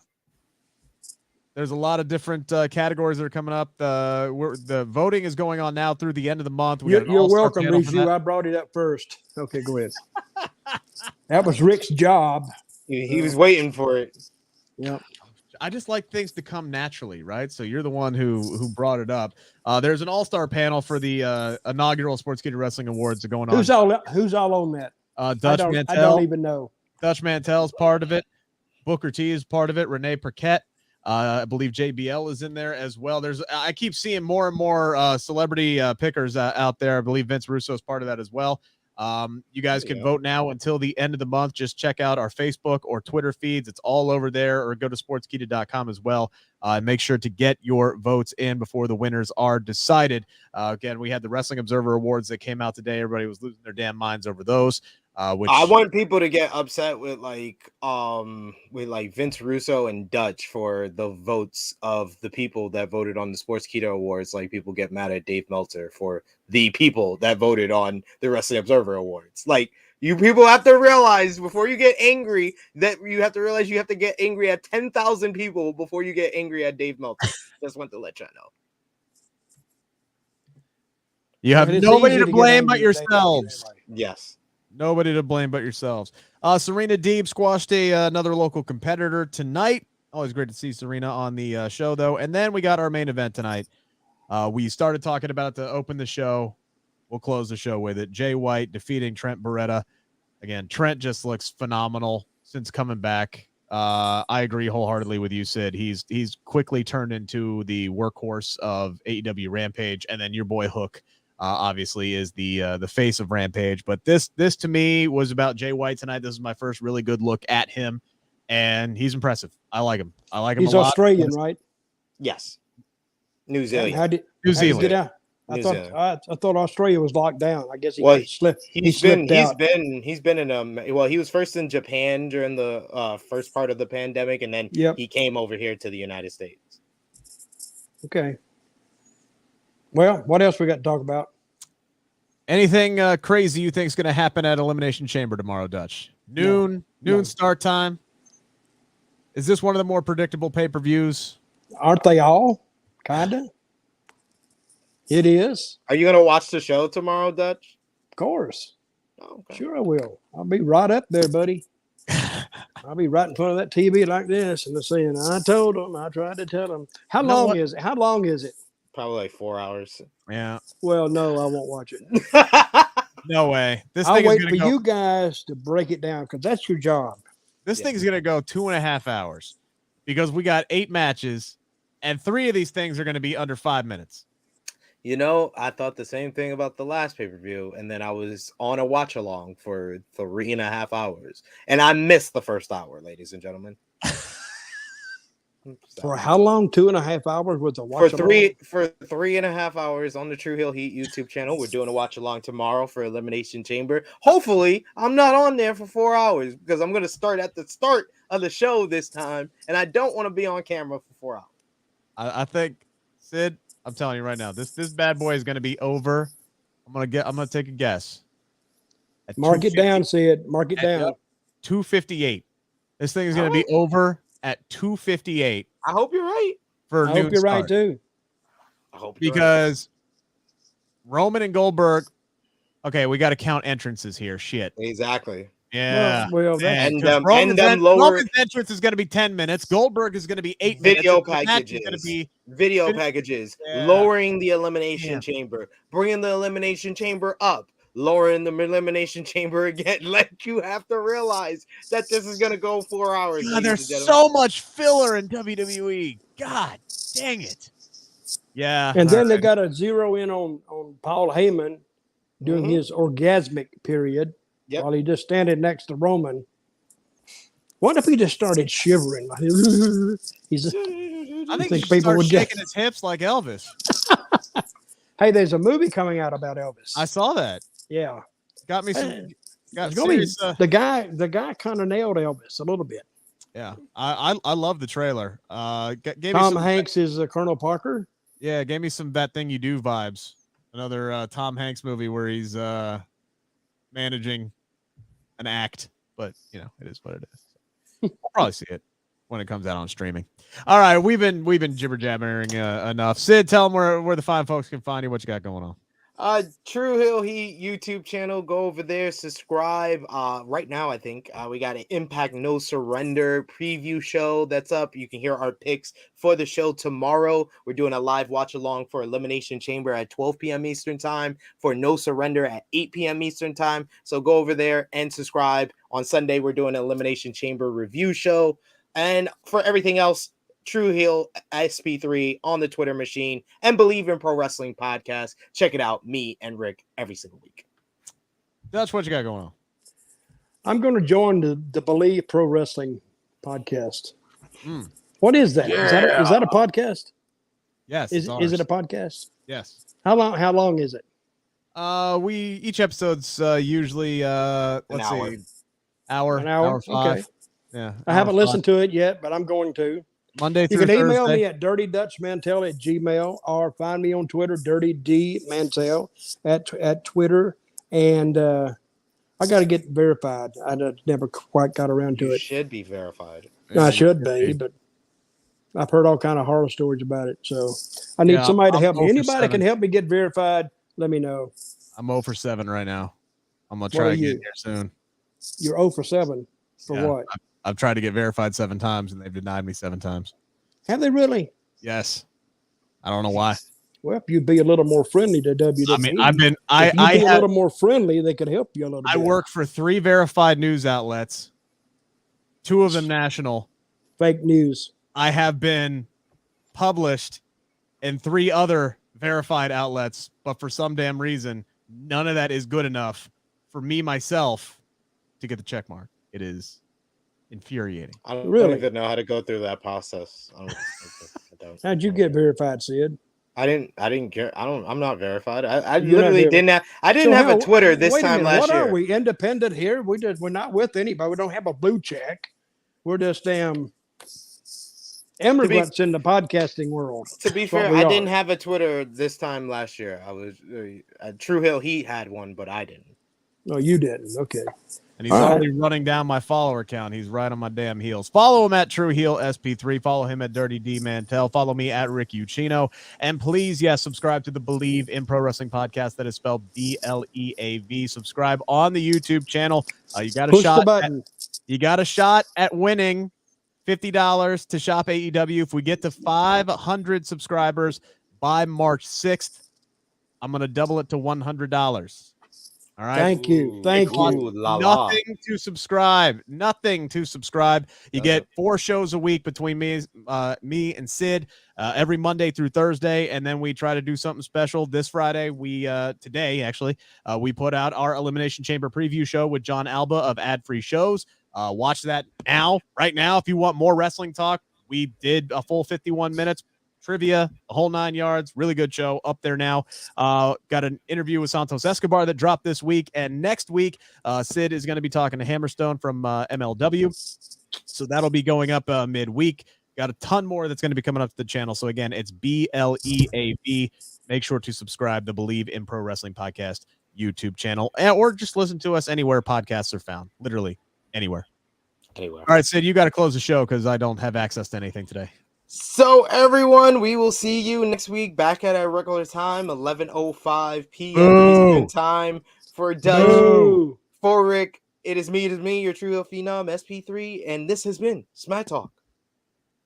There's a lot of different categories that are coming up. The voting is going on now through the end of the month. We got an You're all-star welcome, panel for Rizu. that. I brought it up first. Okay, go ahead. That was Rick's job. He was waiting for it. Yeah. I just like things to come naturally, right? So you're the one who brought it up. There's an all-star panel for the inaugural Sportskeeda Wrestling Awards going on. Who's all on that? Dutch I Mantell. don't even know. Dutch Mantell's part of it. Booker T is part of it. Renee Paquette. I believe JBL is in there as well. I keep seeing more and more celebrity pickers out there. I believe Vince Russo is part of that as well. You guys can vote now until the end of the month. Just check out our Facebook or Twitter feeds. It's all over there, or go to sportskeeda.com as well. Make sure to get your votes in before the winners are decided. Again, we had the Wrestling Observer Awards that came out today. Everybody was losing their damn minds over those. Which I want people to get upset with Vince Russo and Dutch for the votes of the people that voted on the Sportskeeda Awards. Like, people get mad at Dave Meltzer for the people that voted on the Wrestling Observer Awards. Like, you people have to realize before you get angry that you have to realize you have to get angry at 10,000 people before you get angry at Dave Meltzer. Just want to let you know. you have It's nobody easy to get blame but angry at Dave yourselves. anyway. Yes. Nobody to blame but yourselves. Serena Deeb squashed another local competitor tonight. Always great to see Serena on the show, though. And then we got our main event tonight. We started talking about it to open the show. We'll close the show with it. Jay White defeating Trent Beretta. Again, Trent just looks phenomenal since coming back. I agree wholeheartedly with you, Sid. He's quickly turned into the workhorse of AEW Rampage, and then your boy Hook. Obviously is the face of Rampage, but this to me was about Jay White tonight. This is my first really good look at him, and he's impressive. I like him. He's a lot. Australian, right? Yes. New Zealand. How did New he Zealand. get out? New Zealand. I thought Australia was locked down. I guess he Well, slipped. He's been in he was first in Japan during the first part of the pandemic, and then he came over here to the United States. Okay. Well, what else we got to talk about? Anything crazy you think is going to happen at Elimination Chamber tomorrow, Dutch? Noon start time. Is this one of the more predictable pay-per-views? Aren't they all? Kinda. It is. Are you gonna watch the show tomorrow, Dutch? Of course. Oh, okay. Sure I will. I'll be right up there, buddy. I'll be right in front of that TV like this and saying, I told them, I tried to tell them. How long is it? How long is it? Probably like 4 hours. Yeah. Well, no, I won't watch it. No way. I'll wait for you guys to break it down because that's your job. This thing's going to go 2.5 hours because we got 8 matches and 3 of these things are going to be under 5 minutes. You know, I thought the same thing about the last pay-per-view, and then I was on a watch-along for 3.5 hours, and I missed the first hour, ladies and gentlemen. For how long? 2.5 hours with a watch along? For 3.5 hours on the True Heel Heat YouTube channel. We're doing a watch-along tomorrow for Elimination Chamber. Hopefully, I'm not on there for 4 hours because I'm going to start at the start of the show this time, and I don't want to be on camera for 4 hours. I think, Sid, I'm telling you right now, this bad boy is going to be over. I'm gonna take a guess. Mark it down, Sid. Mark it down. 2:58. This thing is going to be over at 2:58. I hope you're right. For I hope you're right too. I hope because Roman and Goldberg Okay, we got to count entrances here. Shit. Exactly. Yeah. Well, Man, and 'cause them lower Roman's entrance is going to be 10 minutes. Goldberg is going to be 8 video minutes. The match is going to packages. be Video packages. Yeah. Lowering the elimination Damn. chamber. Bringing the elimination chamber up. Lowering the elimination chamber again. Like, you have to realize that this is going to go 4 hours. God, there's so much filler in WWE. God dang it. Yeah. And then they got to zero in on Paul Heyman doing his orgasmic period while he just standing next to Roman. What if he just started shivering? He's just, I think he should start shaking his hips like Elvis. Hey, there's a movie coming out about Elvis. I saw that. Yeah. Got me some. Got serious, the guy kind of nailed Elvis a little bit. Yeah. I love the trailer. Gave Tom me some, Hanks is Colonel Parker. Yeah, gave me some That Thing You Do vibes. Another Tom Hanks movie where he's managing an act, but you know, it is what it is. I'll probably see it when it comes out on streaming. All right, we've been jibber jabbering enough. Sid, tell them where the fine folks can find you. What you got going on? True Hill Heat YouTube channel. Go over there, subscribe. Right now, I think we got an Impact No Surrender preview show that's up. You can hear our picks for the show tomorrow. We're doing a live watch along for Elimination Chamber at 12 p.m. Eastern time, for No Surrender at 8 p.m. Eastern time. So go over there and subscribe. On Sunday, we're doing an Elimination Chamber review show. And for everything else, True Heel SP3 on the Twitter machine, and Believe in Pro Wrestling podcast. Check it out, me and Rick, every single week. That's what you got going on. I'm going to join the Believe Pro Wrestling podcast. What is that? Yeah. Is that a podcast? Yes. Is it a podcast? Yes. How long is it? Each episode's usually An hour. An hour. 5. Okay. Yeah. I haven't listened to it yet, but I'm going to. Monday You through can Thursday. email me at dirtydutchmantell@gmail.com or find me on Twitter, dirtydmantell at Twitter. And I got to get verified. I never quite got around to You it. should be verified. No, I should be, but I've heard all kind of horror stories about it. So I need somebody to help me. Anybody can help me get verified, let me know. I'm 0 for 7 right now. I'm going to try to get here soon. You're 0 for 7 for what? I've tried to get verified 7 times, and they've denied me 7 times. Have they really? Yes. I don't know why. Well, if you'd be a little more friendly to WWE. I mean, a little more friendly, they could help you a little bit. I work for 3 verified news outlets, 2 of them national. Fake news. I have been published in 3 other verified outlets, but for some damn reason, none of that is good enough for me, myself, to get the check mark. It is infuriating. I don't Really? even know how to go through that process. I don't. How'd you get verified, Sid? I didn't get. I'm not verified. I literally didn't have. I didn't have a Twitter wait this a time minute, last what year. Are we independent here? We're not with anybody. We don't have a blue check. We're just damn immigrants in the podcasting world. To be fair, I didn't have a Twitter this time last year. I was True Hill Heat had one, but I didn't. No, you didn't. Okay. And he's already running down my follower count. He's right on my damn heels. Follow him at True Heel SP3. Follow him at Dirty D Mantell. Follow me at Rick Ucchino. And please, subscribe to the Believe in Pro Wrestling podcast. That is spelled BLEAV. Subscribe on the YouTube channel. You got a Push shot. the button. You got a shot at winning $50 to shop AEW. If we get to 500 subscribers by March 6th, I'm going to double it to $100. All right. Thank you. Thank you. Nothing to subscribe. Nothing to subscribe. You get 4 shows a week between me and Sid every Monday through Thursday, and then we try to do something special this Friday. Today actually we put out our Elimination Chamber preview show with John Alba of Ad Free Shows. Watch that right now. If you want more wrestling talk, we did a full 51 minutes. Trivia, the whole 9 yards. Really good show up there now. Got an interview with Santos Escobar that dropped this week. And next week, Sid is going to be talking to Hammerstone from MLW. So that'll be going up midweek. Got a ton more that's going to be coming up to the channel. So again, it's BLEAV. Make sure to subscribe to Believe in Pro Wrestling podcast YouTube channel, or just listen to us anywhere podcasts are found. Literally anywhere. All right, Sid, you got to close the show because I don't have access to anything today. So everyone, we will see you next week back at our regular time, 11:05 p.m. Eastern time, For Dutch, Boo. for Rick, it is me, your True Heel Phenom, SP3, and this has been Smack Talk.